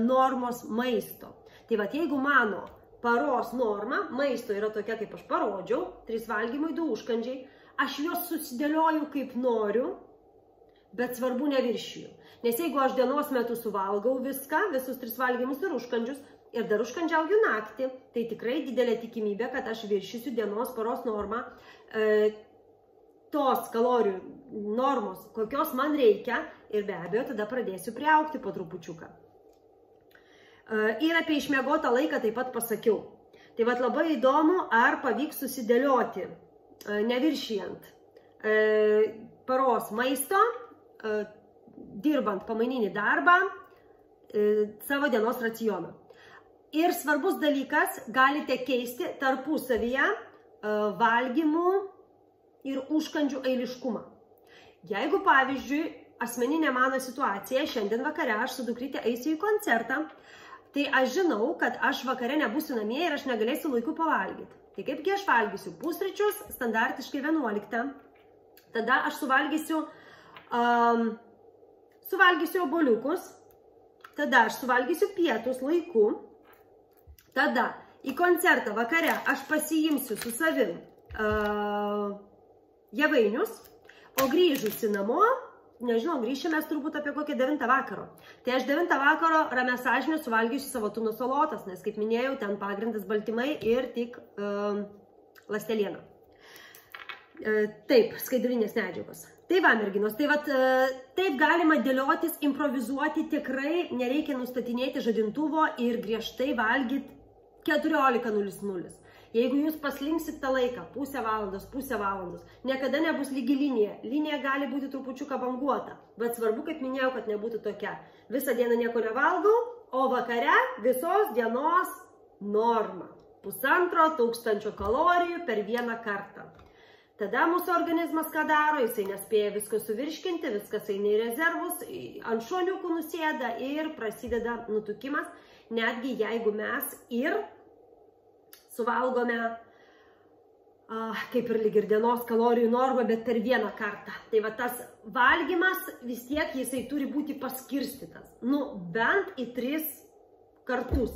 normos maisto. Tai jeigu mano paros norma maisto yra tokia, kaip aš parodžiau, 3 valgymai, 2 užkandžiai, aš juos susidėlioju kaip noriu, bet svarbu neviršiju. Nes jeigu aš dienos metu suvalgau viską, visus 3 valgymus ir užkandžius, ir dar užkandžiauju naktį, tai tikrai didelė tikimybė, kad aš viršysiu dienos paros normą, tos kalorijų normos, kokios man reikia, ir be abejo tada pradėsiu priaugti po trupučiuką. Ir apie išmiegotą laiką taip pat pasakiau. Tai vat labai įdomu, ar pavyks susidėlioti, neviršijant paros maisto, dirbant pamaininį darbą, savo dienos racioną. Ir svarbus dalykas, galite keisti tarpusavyje valgymų ir užkandžių eiliškumą. Jeigu, pavyzdžiui, asmeninė mano situacija, šiandien vakare aš su dukrytė eisiu į koncertą, tai aš žinau, kad aš vakare nebūsiu namie ir aš negalėsiu laiku pavalgyti. Tai kaipgi aš valgysiu pusryčius, standartiškai 11, tada aš suvalgysiu obuoliukus, tada aš suvalgysiu pietus laiku, tada į koncertą vakare aš pasiimsiu su savim javainius, o grįžusi namo, nežinau, grįšime turbūt apie kokią 9 vakaro. Tai aš 9 vakaro ramia sąžinė suvalgysiu savo tūno salotas, nes, kaip minėjau, ten pagrindas baltymai ir tik ląsteliena. Taip, skaidulinės medžiagos. Tai va, merginos, tai vat, taip galima dėliotis, improvizuoti, tikrai nereikia nustatinėti žadintuvo ir griežtai valgyti 14:00. Jeigu jūs paslinksit tą laiką, pusę valandos, niekada nebus lygi linija. Linija gali būti trupučiuką banguota, bet svarbu, kaip minėjau, kad nebūtų tokia. Visą dieną nieko nevalgau, o vakare visos dienos norma. 1500 kalorijų per vieną kartą. Tada mūsų organizmas ką daro, jisai nespėja visko suvirškinti, viskas eina į rezervus, ant šuoliukų nusėda ir prasideda nutukimas, netgi jeigu mes ir suvalgome, kaip ir lyg ir dienos kalorijų normą, bet per vieną kartą. Tai va tas valgymas vis tiek jisai turi būti paskirstytas. Nu, bent į 3 kartus.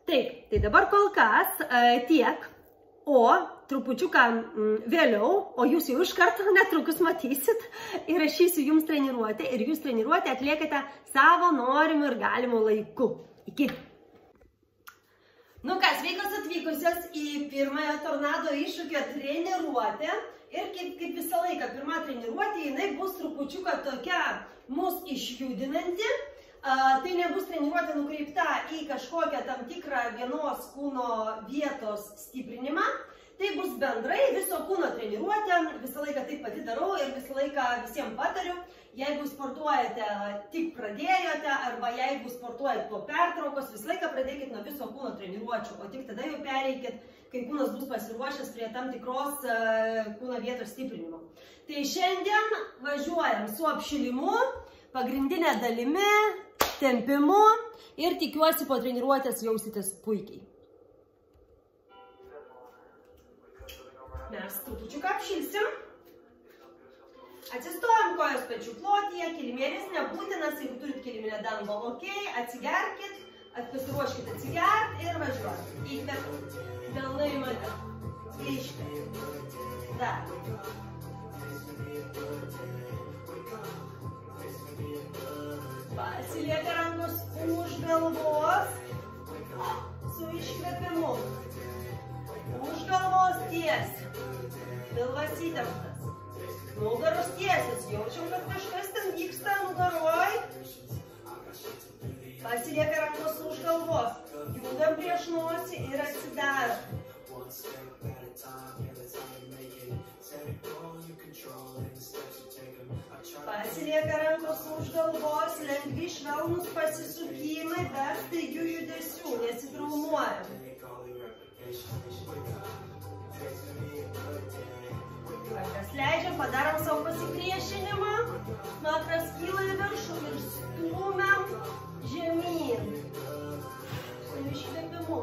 Taip, tai dabar kol kas tiek, o trupučiuką vėliau, o jūs jau iš karto netrukus matysit, įrašysiu jums treniruotę ir jūs treniruotę atliekate savo norimų ir galimų laiku. Iki! Nu ką, sveikos atvykusios į pirmąją tornado iššūkio treniruotę. Ir kaip visą laiką, pirma treniruotė, jinai bus trupučiuką tokia mus išjudinanti. Tai nebus treniruotė nukreipta į kažkokią tam tikrą vienos kūno vietos stiprinimą. Tai bus bendrai viso kūno treniruotė. Visą laiką taip pati darau ir visą laiką visiems patariu. Jeigu sportuojate, tik pradėjote, arba jeigu sportuojate po pertraukos, visą laiką pradėkit nuo viso kūno treniruočių, o tik tada jau pereikit, kai kūnas bus pasiruošęs prie tam tikros kūno vietos stiprinimo. Tai šiandien važiuojam su apšilimu, pagrindinė dalimi, tempimu ir tikiuosi po treniruotės jausitės puikiai. Mes trupučiuką apšilsim. Atsistojam kojos pečių plotyje, kilimėlis nebūtinas, jeigu turit kiliminę dangą, ok, atsigerkit, pasiruoškit atsigert ir važiuokit. Įkvėp, delnai mane, iškvėp, dar. Pasilieka rankos už galvos, su iškvėpimu. Už galvos tiesiai, pilvas įtemptas. Nugaros tiesias, jaučiam, kad kažkas ten vyksta nugaroj. Pasilieka rankos už galvos, judam prieš nosį ir atsidarom. Pasilieka rankos už galvos, lengvi švelnūs pasisukimai, bet staigių judesių, nesitraumuojam. Rankas leidžiam, padarom savo pasipriešinimą, smakras kyla į viršų ir stūmiam žemyn. Su iškvėpimu.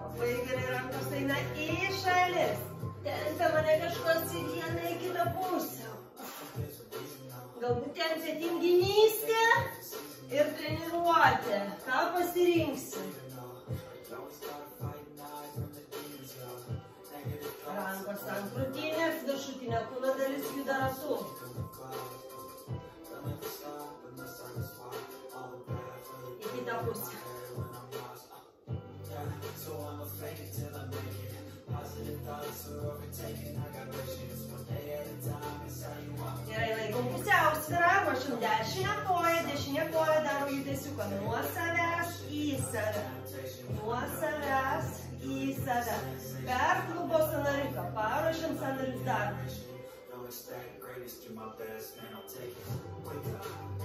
Labai gerai, rankos eina į šalis. Tempia mane kažkas į vieną, į kitą pusę. Galbūt tempia tinginystė ir treniruotė. Ką pasirinksi? Rankos ant krūtinės, viršutinė kūno dalis juda ratu. Į kitą pusę. Gerai, laikom dešinę koją daro judesiuką nuo savęs į save. Nuo savęs į save. Per klubo sąnariuką, paruošiam sąnarius darbą.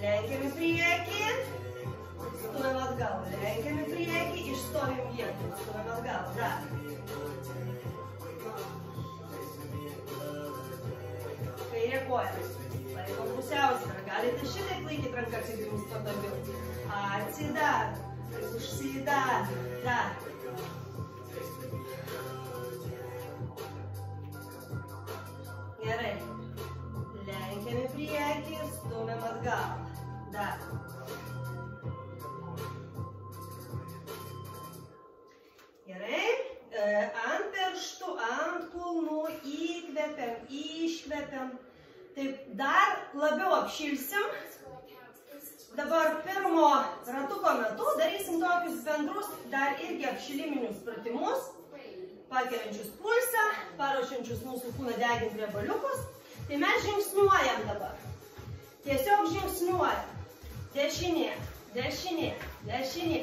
Lenkiam į priekį, stumiam atgal. Lenkiam į priekį, išstovim vietą. Stumiam atgal, dar. Kairė koja. Palaikom pusiausvyrą. Galite šitaip laikyti rankas, jeigu jums patogiau. Atsidar, užsidar, dar. Gerai. Lenkiam į priekį, stumiam atgal. Dar. Gerai. Ant pirštų, ant kulnų, įkvepiam, iškvepiam. Taip, dar labiau apšilsim. Dabar pirmo ratuko metu darysim tokius bendrus, dar irgi apšiliminius pratimus, pakeliančius pulsą, paruošiančius mūsų kūną deginti riebaliukus. Tai mes žingsniuojam dabar. Tiesiog žingsniuojam. Dešinė, dešinė, dešinė.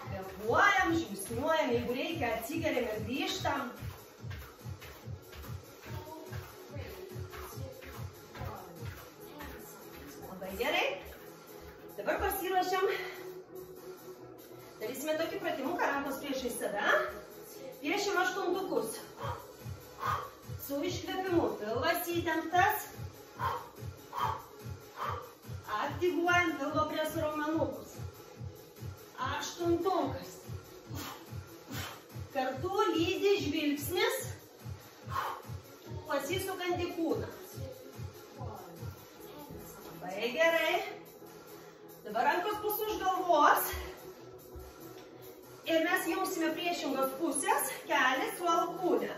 Kvėpuojam, žingsniuojam, jeigu reikia, atsigeriam ir grįžtam. Labai gerai. Dabar pasiruošiam. Darysime tokį pratimuką, rankos priešais save. Piešim aštuntukus. Su iškvėpimu. Pilvas įtemptas. Aktyvuojant pilvo preso raumenukus. Aštuntukas. Kartu lydi žvilgsnis, pasisukant į kūną. Labai gerai. Dabar rankos bus už galvos. Ir mes jungsime priešingos pusės, kelią su alkūne.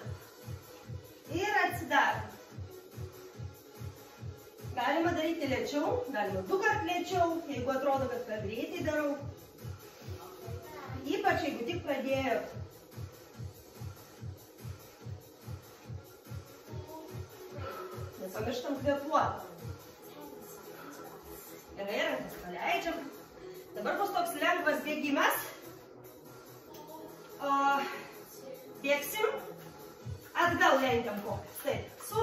Ir atsidarom. Galima daryti lėčiau, galima 2 kart lėčiau, jeigu atrodo, kad per greitai darau. Ypač jeigu tik pradėjau. Nepamirštam kvėpuoti. Gerai, rankas paleidžiam. Dabar bus toks lengvas bėgimas. Bėgsim, atgal lenkiam kojas. Taip, su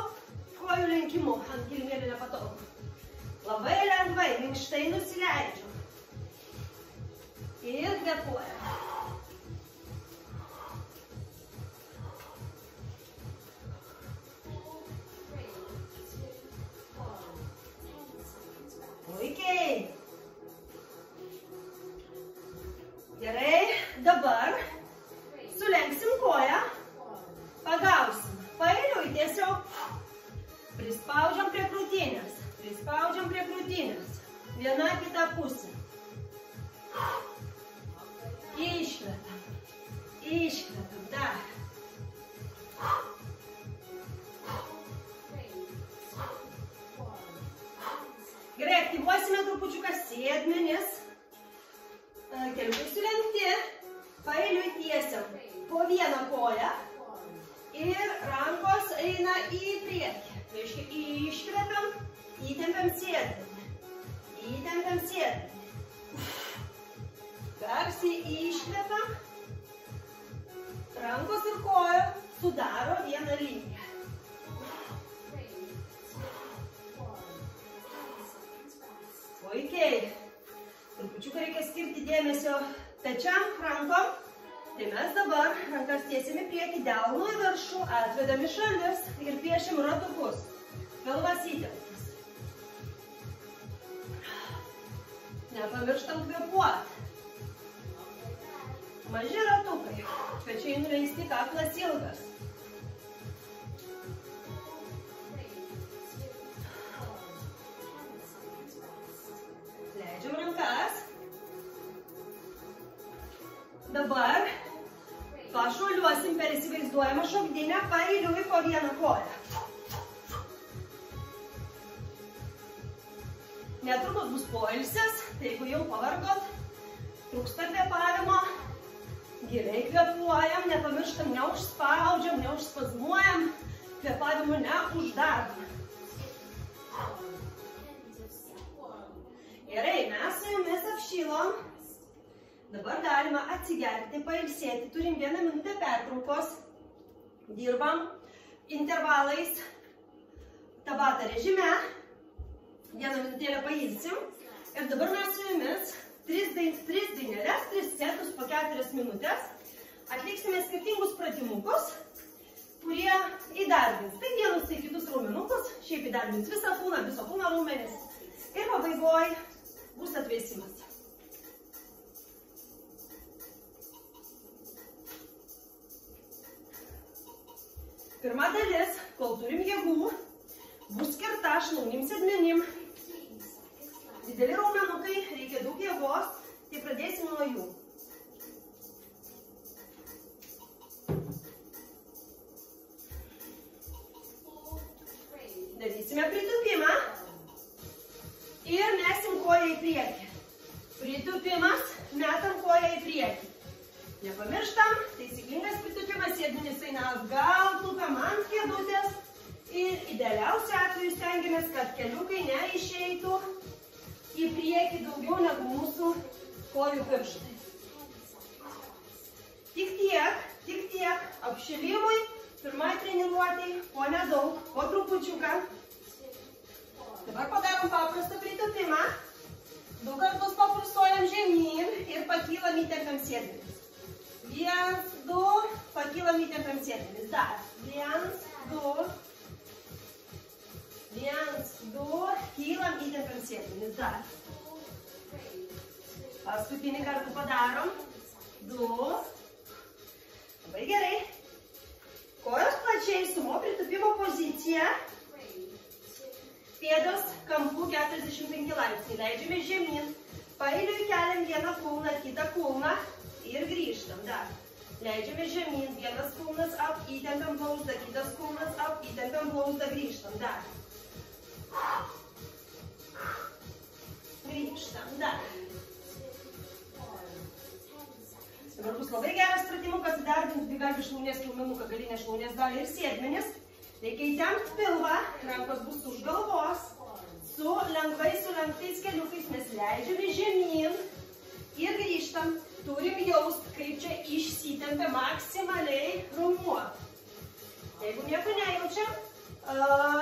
kojų lenkimu ant kilimėlį nepatogu. Labai lengvai, minkštai nusileidžiam. Ir kvėpuojam. Puikiai. Gerai, dabar sulenksim koją, pagausim. Paeiliui tiesiog prispaudžiam prie krūtinės. Prispaudžiam prie krūtinės. Viena kita pusė. Iškvepiam. Iškvepiam. Dar. Gerai, aktyvuosime trupučiuką sėdmenis. Keliukai sulenkti. Paeiliui tiesiam po vieną koją. Ir rankos eina į priekį. Tai reiškia, iškvepiam, įtempiam sėdmenį. Įtempiam sėdmenį. Garsiai iškvepiam. Rankos ir kojos sudaro vieną liniją. Puikiai. Trupučiuką reikia skirti dėmesio pečiam, rankom. Tai mes dabar rankas tiesim į priekį, delnu į viršų, atvedam į šalis ir piešim ratukus. Pilvas įtemptas. Nepamirštam kvėpuoti. Maži ratukai. Pečiai nuleisti, kaklas ilgas. Leidžiam rankas. Dabar pašuoliuosim per įsivaizduojamą šokdinę, paeiliui po vieną koją. Netrukus bus poilsis, tai jeigu jau pavargot, trūksta kvėpavimo, giliai kvėpuojam, nepamirštam, neužspaudžiam, neužspazmuojam, kvėpavimo neuždarom. Gerai, mes su jumis apšylom. Dabar galima atsigerti, pailsėti. Turim 1 minutę pertraukos. Dirbam intervalais tabata režime. 1 minutėlę pailsim. Ir dabar mes su jumis 3 dainelės, 3 setus po 4 minutės. Atliksime skirtingus pratimukus, kurie įdarbins tai vienus, tai kitus raumenukus, šiaip įdarbins visą kūną, viso kūno raumenis. Ir pabaigoj bus atvėsimas. Pirma dalis, kol turim jėgų, bus skirta šlaunim sėdmenim. Dideli raumenukai, reikia daug jėgos, tai pradėsim nuo jų. Darysime pritūpimą ir mesim koją į priekį. Pritūpimas, metam koją į priekį. Nepamirštam, taisyklingas pritūpimas, sėdmenis eina atgal, tūpiam ant kėdutės ir idealiausiu atveju stengiamės, kad keliukai neišeitų į priekį daugiau negu mūsų kojų pirštai. Tik tiek, apšilimui, pirmai treniruotei, po nedaug, po trupučiuką. Dabar padarom paprastą pritūpimą. 2 kartus papursuojam žemyn ir pakylam, įtempiam sėdmenis. 1, 2, pakylam, įtempiam sėdmenis. Dar. 1, 2. 1, 2, kylam, įtempiam sėdmenis. Dar. Paskutinį kartą padarom. 2. Labai gerai. Kojos plačiai, sumo pritūpimo pozicija. Pėdos kampu 45 laipsniai. Leidžiame žemyn. Paeiliui keliam vieną kulną, kitą kulną ir grįžtam. Dar. Leidžiame žemyn. Vienas kulnas up, įtempiam blauzdą, kitas kulnas up, įtempiam blauzdą, grįžtam. Dar. Grįžtam. Dar. Dabar bus labai geras pratimukas įdarbinti dvigalvį šlaunies raumenuką, galinę šlaunies dalį ir sėdmenis. Reikia įtempti pilvą, rankos bus už galvos. Su lengvai sulenktais keliukais mes leidžiame žemyn ir grįžtam. Turim jaust, kaip čia išsitempia maksimaliai raumuo. Jeigu nieko nejaučiam,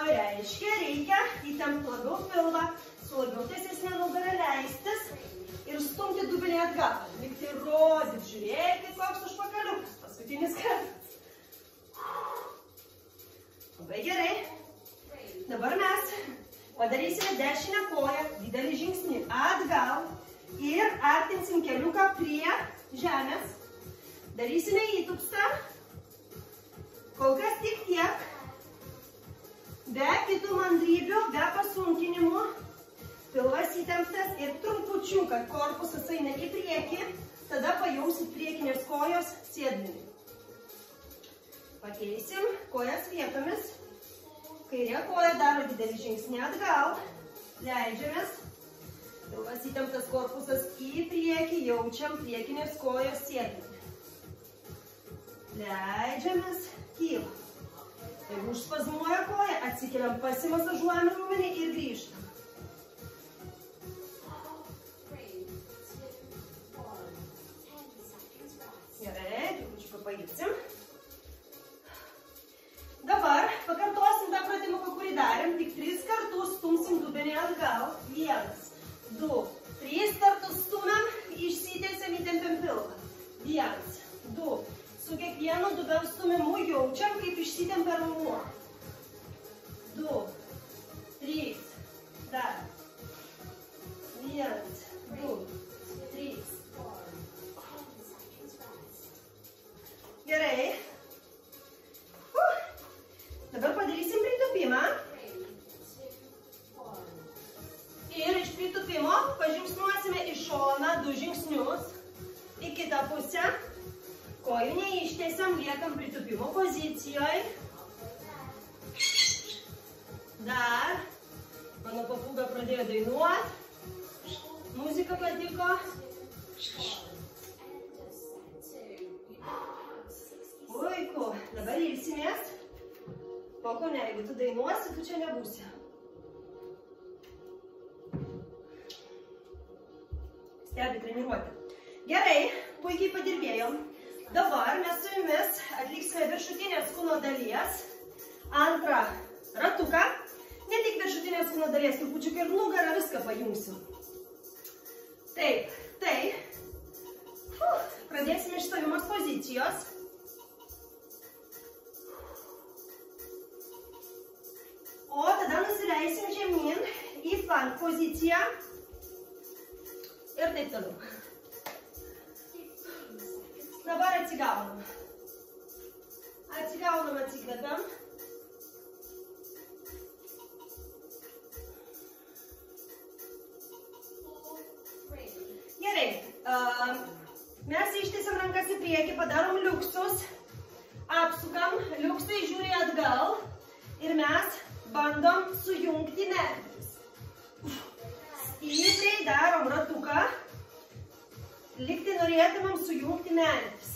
reiškia, reikia įtempti labiau pilvą, su labiau tiesesnė nugara leistis ir stumti dubenį atgal. Likti rodyt, žiūrėkit, koks užpakaliukas. Paskutinis kartas. Labai gerai. Dabar mes padarysime dešinę koją, didelį žingsnį atgal ir artinsim keliuką prie žemės. Darysime įtūpstą. Kol kas tik tiek. Be kitų mandrybių, be pasunkinimų. Pilvas įtemptas ir trupučiuką korpusas eina į priekį, tada pajausit priekinės kojos sėdmenį. Pakeisim kojas vietomis. Kairė koja daro didelį žingsnį atgal. Leidžiamės. Pilvas įtemptas korpusas į priekį, jaučiam priekinės kojos sėdmenį. Leidžiamės, kylam. Jeigu užspazmuoja koją, atsikeliam, pasimasažuojam raumenį ir grįžtam. Gerai, trupučiuką pailsim. Dabar pakartosim tą pratimuką, kurį darėm, tik 3 kartus stumsim dubenį atgal. 1, 2, 3 kartus stumėm, išsitiesiam, įtempiam pilvą. 1, 2, su kiekvienu dubens stumimu jaučiam, kaip išsitempia raumuo. 2, 3, dar. 1, 2, 3. Gerai. Dabar padarysim pritūpimą. Ir iš pritūpimo pažingsniuosime į šoną 2 žingsnius. Į kitą pusę. Kojų neištiesiam, liekam pritūpimo pozicijoje. Dar. Mano papūga pradėjo dainuoti. Muzika patiko. Puiku. Dabar ilsimės. Koko ne, jeigu tu dainuosi, tu čia nebūsi. stebi treniruotę. Gerai, puikiai padirbėjom. Dabar mes su jumis atliksime viršutinės kūno dalies antrą ratuką. Ne tik viršutinės kūno dalies, trupučiuk ir nugarą, viską pajungsim. Taip, tai. Pradėsime iš stovimos pozicijos. O tada nusileisim žemyn į plank poziciją ir taip toliau. Dabar atsigaunam. Atsigaunam, atsikvepiam. Gerai. Mes ištiesiam rankas į priekį, padarom liuksus. Apsukam, liuksai žiūri atgal. Ir mes bandom sujungti mentis. Stipriai darom ratuką. Liktai norėtumėm sujungti mentis.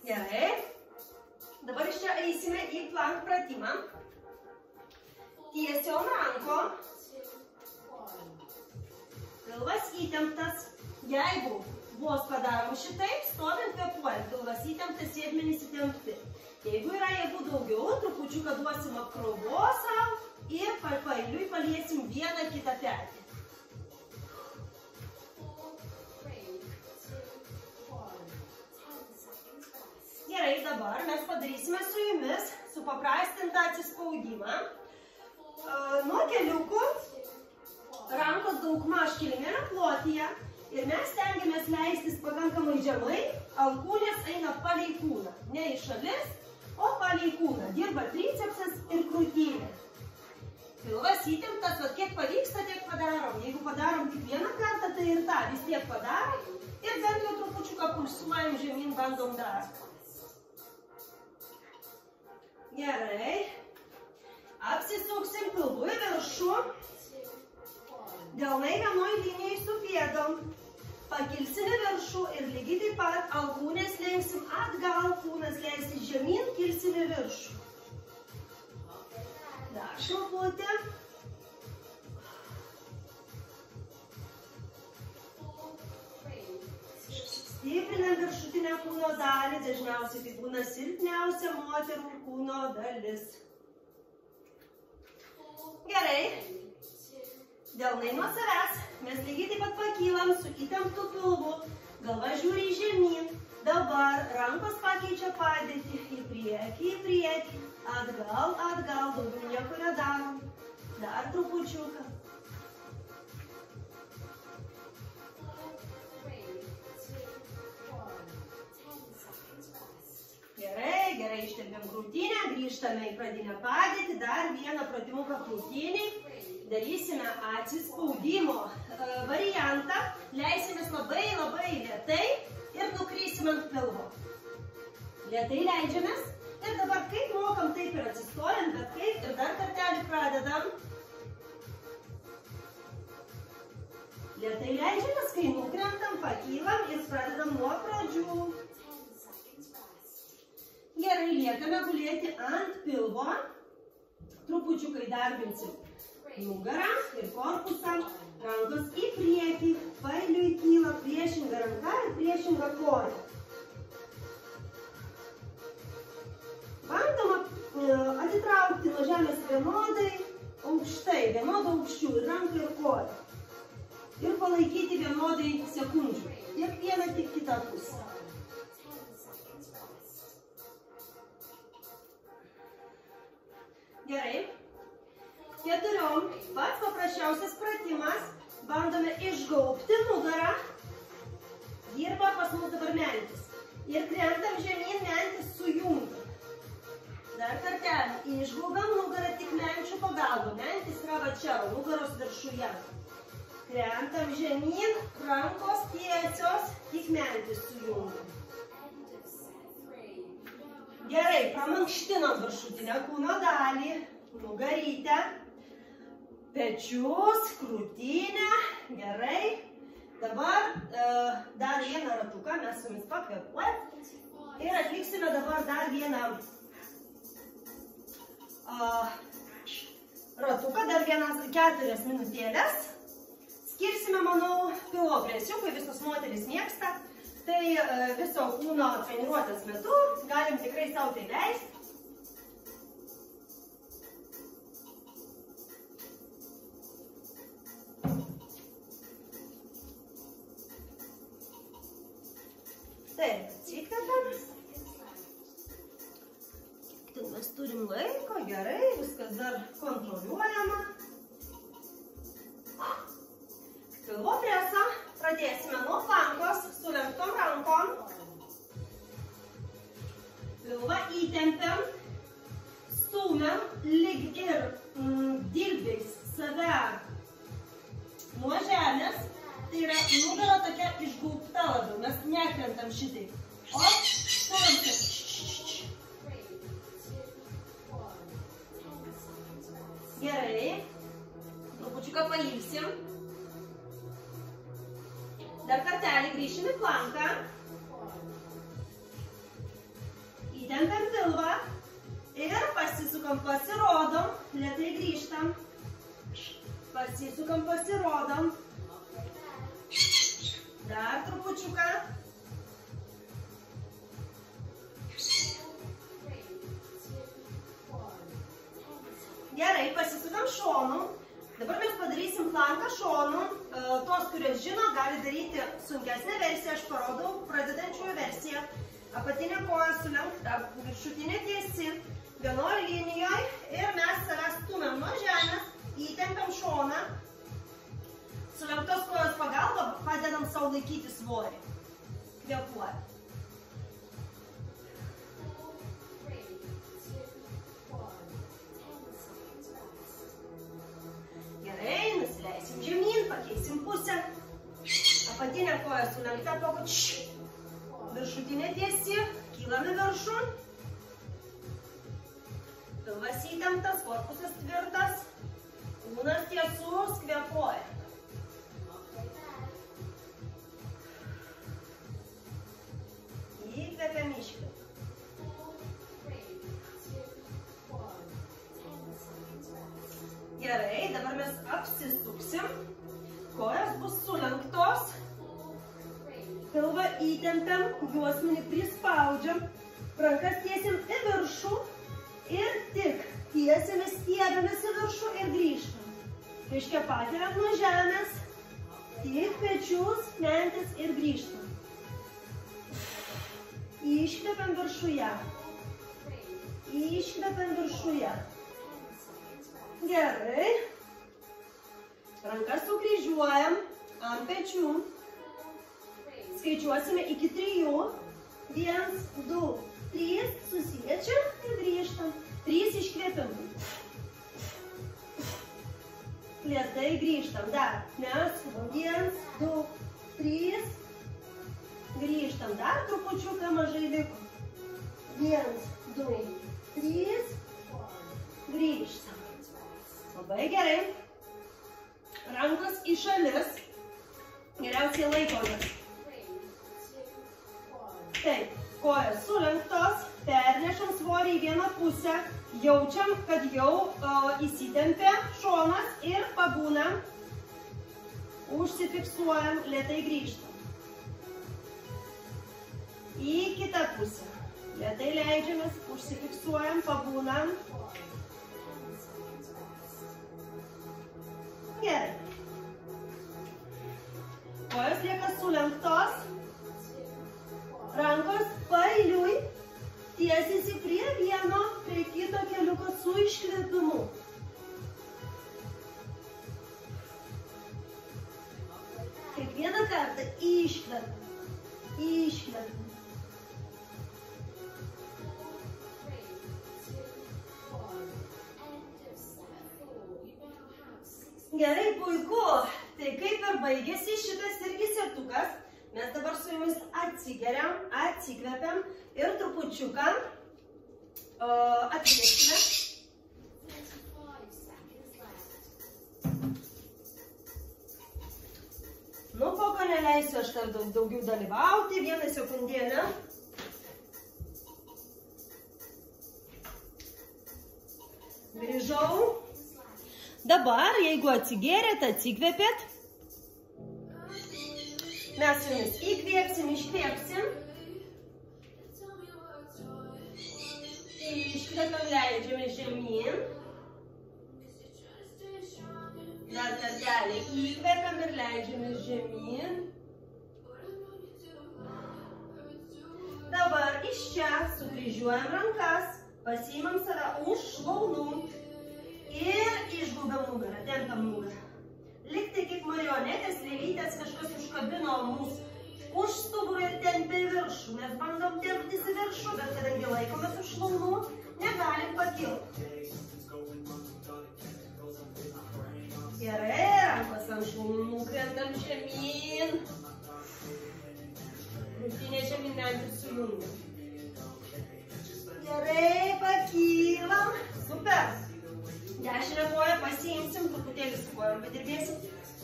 Gerai. Dabar iš čia eisime į plank pratimą. Tiesiom rankom. Pilvas įtemptas. Jeigu vos padarom šitaip, stovint kvėpuojant, pilvas įtemptas, sėdmenys įtempti. Jeigu yra jėgų daugiau, trupučiuką duosim apkrovos savo ir pailiui paliesim vieną kitą petį. Gerai, dabar mes padarysime su jumis supaprastintą atsispaudimą. Nuo keliukų rankos daugmaž kilimėlio plotyje. Ir mes stengiamės leistis pakankamai žemai, alkūnės eina palei kūną. Ne į šalis, o palei kūną. Dirba tricepsas ir krūtinė. Pilvas įtemptas, o kiek pavyksta, tiek padarom. Jeigu padarom tik vieną kartą, tai ir tą vis tiek padarom. Ir bent jau trupučiuką pulsuojam žemyn, bandom dar. Gerai. Apsisuksim pilvu į viršų. Delnai vienoj linijai su pėdom. Pakilsim į viršų ir lygiai taip pat alkūnės lenksim atgal, kūnas leisis žemyn, kilsim į viršų. Dar šlaputė. Stiprinam viršutinę kūno dalį, dažniausiai tai būna silpniausia moterų kūno dalis. Gerai. Delnai nuo savęs. Mes lygiai taip pat pakylam su įtemptu pilvu. Galva žiūri žemyn. Dabar rankos pakeičia padėtį. Į priekį. Atgal. Daugiau nieko nedarom. Dar trupučiuką. Gerai, ištempėm krūtinę. Grįžtame į pradinę padėtį. Dar vieną pratimuką krūtiniai. Darysime atsispaudimo variantą, leisimės labai lėtai ir nukrysim ant pilvo. Lėtai leidžiamės ir dabar kaip mokam, taip ir atsistojam, bet kaip ir dar kartelį pradedam. Lėtai leidžiamės, kai nukrentam, pakylam ir pradedam nuo pradžių. Gerai, liekame gulėti ant pilvo, trupučiukai darbinsim nugarą ir korpusą, rankos į priekį, pailiui kyla priešinga ranka ir priešinga koja. Bandoma atitraukti nuo žemės vienodai aukštai, vienodų aukščių ir ranką ir koją. Ir palaikyti vienodai sekundžių. Tiek vieną, tiek kitą pusę. Gerai. Keturiom, pats paprasčiausias pratimas, bandome išgaubti nugarą, dirba pas mus dabar mentis ir krentam žemyn, mentis sujungiam. Dar kartelį, išgaubam nugarą tik menčių pagalba, mentis yra va čia, nugaros viršuje. Krentam žemyn, rankos tiesios, tik mentis sujungiam. Gerai, pramankštinam viršutinę kūno dalį, nugarytę. Pečius, krūtinę, gerai. Dabar dar vieną ratuką mes su jumis pakvėpuojam ir atliksime dabar dar vieną ratuką, dar 4 minutėlės. Skirsime, manau, pilvo presiukui, visos moterys mėgsta. Tai viso kūno treniruotės metu galim tikrai sau tai leisti. Taip, atsikvepiam. Tai mes turim laiko, gerai, viskas dar kontroliuojama. Pilvo presą pradėsime nuo flankos, sulenktom rankom. Pilvą įtempiam, stūmiam, lyg ir dilbiais save nuo žemės. Tai yra nugara tokia išgaubta labiau, mes nekrentam šitai. O, sulenktam. Gerai. Trupučiuką pailsim. Dar kartelį grįšim į flanką. Įtempiam pilvą. Ir pasisukam, pasirodom. Lėtai grįžtam. Pasisukam, pasirodom. Dar trupučiuką. Gerai, pasisukam šonu. Dabar mes padarysim flanką šonu. Tos, kurios žino, gali daryti sunkesnę versiją. Aš parodau pradedančiojo versiją. Apatinė koja sulenkta, viršutinė tiesi, vienoj linijoje. Ir mes save stumiam nuo žemės, įtempiam šoną. Sulenktos kojos pagalba padedam savo laikyti svorį. Kvėpuoti. Gerai, nusileisim žemyn, pakeisim pusę. Apatinė koja sulenkta, viršutinė tiesi, kylam į viršų. Pilvas įtemptas, korpusas tvirtas, kūnas tiesus, kvėpuoja. Įkvepiam, iškvepiam. Gerai, dabar mes apsisuksim. Kojos bus sulenktos. Pilvą įtempiam, juosmenį prispaudžiam. Rankas tiesiam į viršų. Ir tik tiesiamės, stiebėmės į viršų ir grįžtam. Reiškia, pakeliam nuo žemės. Tik pečius, mentis ir grįžtam. Iškvepiam viršuje. Iškvepiam viršuje. Gerai. Rankas sukryžiuojam ant pečių. Skaičiuosime iki 3. 1, 2, 3. Susiečiam ir grįžtam. 3 iškvėpim. Lėtai grįžtam. Dar. Neskubam. 1, 2, 3. Grįžtam. Dar trupučiuką mažai liko. 1, 2, 3. Grįžtam. Labai gerai. Rankos į šalis. Geriausiai laikomės. Taip, kojas sulenktos. Pernešam svorį į vieną pusę. Jaučiam, kad jau įsitempė šonas ir pabūnam. Užsifiksuojam, lėtai grįžtam. Į kitą pusę. Lėtai leidžiamės, užsifiksuojam, pabūnam. Gerai. Kojos lieka sulenktos. Rankos paeiliui tiesiasi prie vieno, prie kito keliuko su iškvėpimu. Kiekvieną kartą iškvėpiam. Iškvėpiam. Gerai, puiku. Tai kaip ir baigėsi šitas irgi setukas. Mes dabar su jumis atsigeriam, atsikvepiam ir trupučiuką atvėsime. Nu, koko neleisiu aš dar daugiau dalyvauti. 1 sekundėlę. Grįžau. Dabar, jeigu atsigėrėt, atsikvėpėt, mes su jumis įkvėpsim, iškvėpsim. Iškvėpam, leidžiame žemyn. Dar kartelį įkvėpam ir leidžiame žemyn. Dabar iš čia sukryžiuojam rankas, pasiimam save už šlaunų ir išgulbam nugarą, tempiam nugarą. Likti kaip marionetės, lėlytės, kažkas užkabino mūsų už stuburą ir tempia į viršų. Mes bandom temptis į viršų, bet kadangi laikomės už šlaunų, negalim pakilti. Gerai, rankos ant šlaunų nukrentam žemyn. Krūtinė žemyn, dantis sujungiam. Gerai, pakylam. Super. Dešinę koją pasiimsim, truputėlį su kojom padirbėsim.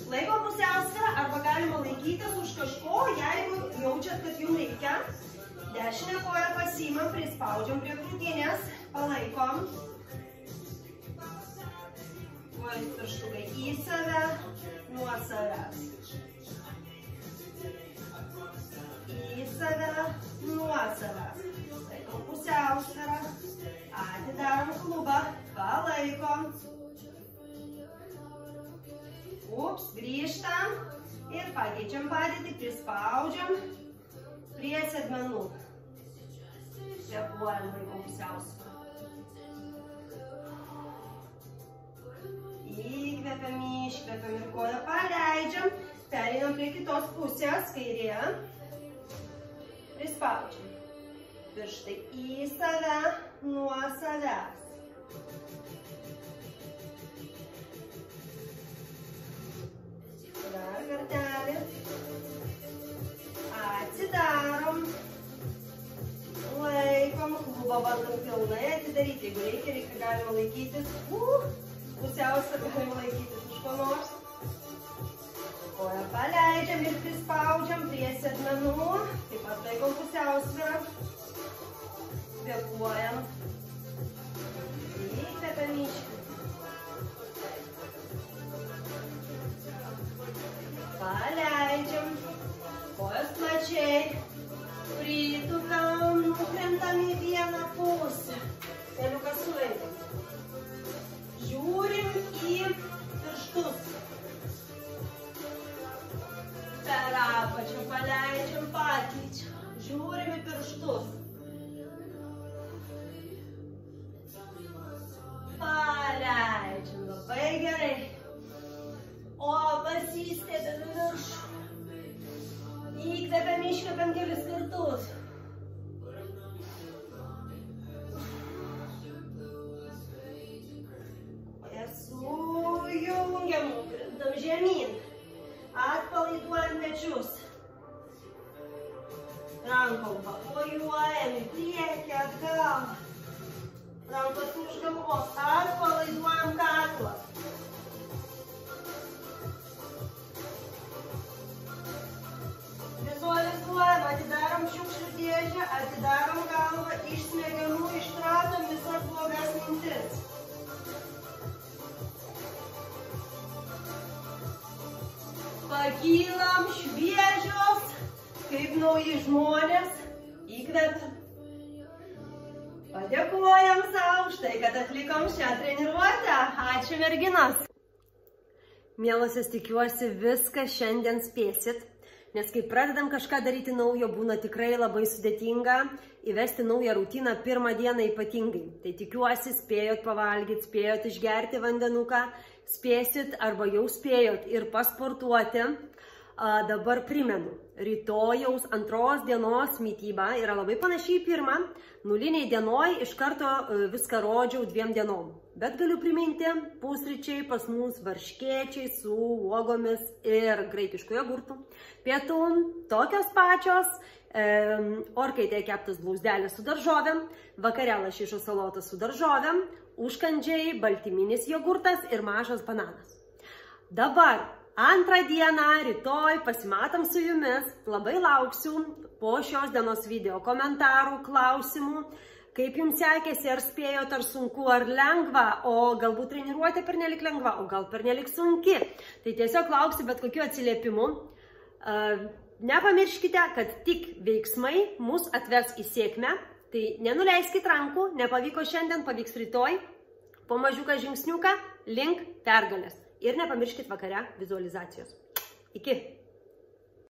Laikom pusiausvyrą arba galima laikytis už kažko, jeigu jaučiat, kad jums reikia. Dešinę koją pasiimam, prispaudžiam prie krūtinės, palaikom. Kojos pirštukai į save, nuo savęs. Į save, nuo savęs. Laikom pusiausvyrą, atidarom klubą, palaikom. Ups, grįžtam ir pakeičiam padėtį, prispaudžiam prie sėdmenų. Kvėpuojam, laikom pusiausvyrą. Įkvepiam, iškvepiam ir koją paleidžiam. Pereinam prie kitos pusės, kairė. Prispaudžiam. Pirštai į save, nuo savęs. Dar kartelį. Atsidarom. Laikom. Klubą bandom pilnai atidaryti. Jeigu reikia galima laikytis. Pusiausvyrą galima laikytis už ko nors. Koją paleidžiam ir prispaudžiam prie sėdmenų. Taip pat laikom pusiausvyrą. Kvėpuojam. Įkvepiam, paleidžiam. Kojos plačiai. Pritūpiam, nukrentam į vieną pusę. Keliukas sulaikam. Žiūrim į pirštus. Per apačią paleidžiam, pakeičiam. Žiūrim į pirštus. Paleidžiam, labai gerai. O pasistėbėm į viršų. Įkvepiam, iškvepiam kelis kartus. Sujungiam, nukrentam žemyn. Atpalaiduojam pečius. Rankom pakojuojam į priekį, atgal. Rankos už galvos. Atpalaiduojam kaklą. Vizualizuojam, atidarom šiukšlių dėžę, atidarom galvą, iš smegenų iškratom visas blogas mintis. Pakylam, šviežios, kaip nauji žmonės, įkvepiam. Padėkojam savo už tai, kad atlikom šią treniruotę. Ačiū, merginos. Mielosios, tikiuosi viską šiandien spėsit, nes kai pradedam kažką daryti naujo, būna tikrai labai sudėtinga įvesti naują rutiną pirmą dieną ypatingai. Tai tikiuosi spėjot pavalgyti, spėjot išgerti vandenuką, spėsit arba jau spėjot ir pasportuoti. Dabar primenu, rytojaus antros dienos mityba yra labai panašiai į pirmą. Nuliniai dienoj iš karto viską rodžiau 2 dienom. Bet galiu priminti, pusryčiai pas mus varškėčiai su uogomis ir graikišku jogurtu. Pietų tokios pačios, orkaitė keptas blauzdelis su daržovėm, vakare lašišų salotas su daržovėm, užkandžiai, baltyminis jogurtas ir mažas bananas. Dabar antrą dieną, rytoj pasimatom su jumis. Labai lauksiu po šios dienos video komentarų, klausimų. kaip jums sekėsi, ar spėjot, ar sunku, ar lengva, o galbūt treniruotė pernelik lengva, o gal pernelik sunki. Tai tiesiog lauksiu bet kokių atsiliepimų. Nepamirškite, kad tik veiksmai mus atvers į sėkmę. Tai nenuleiskit rankų, nepavyko šiandien, pavyks rytoj. Po mažiuką žingsniuką link pergalės. Ir nepamirškit vakare vizualizacijos. Iki.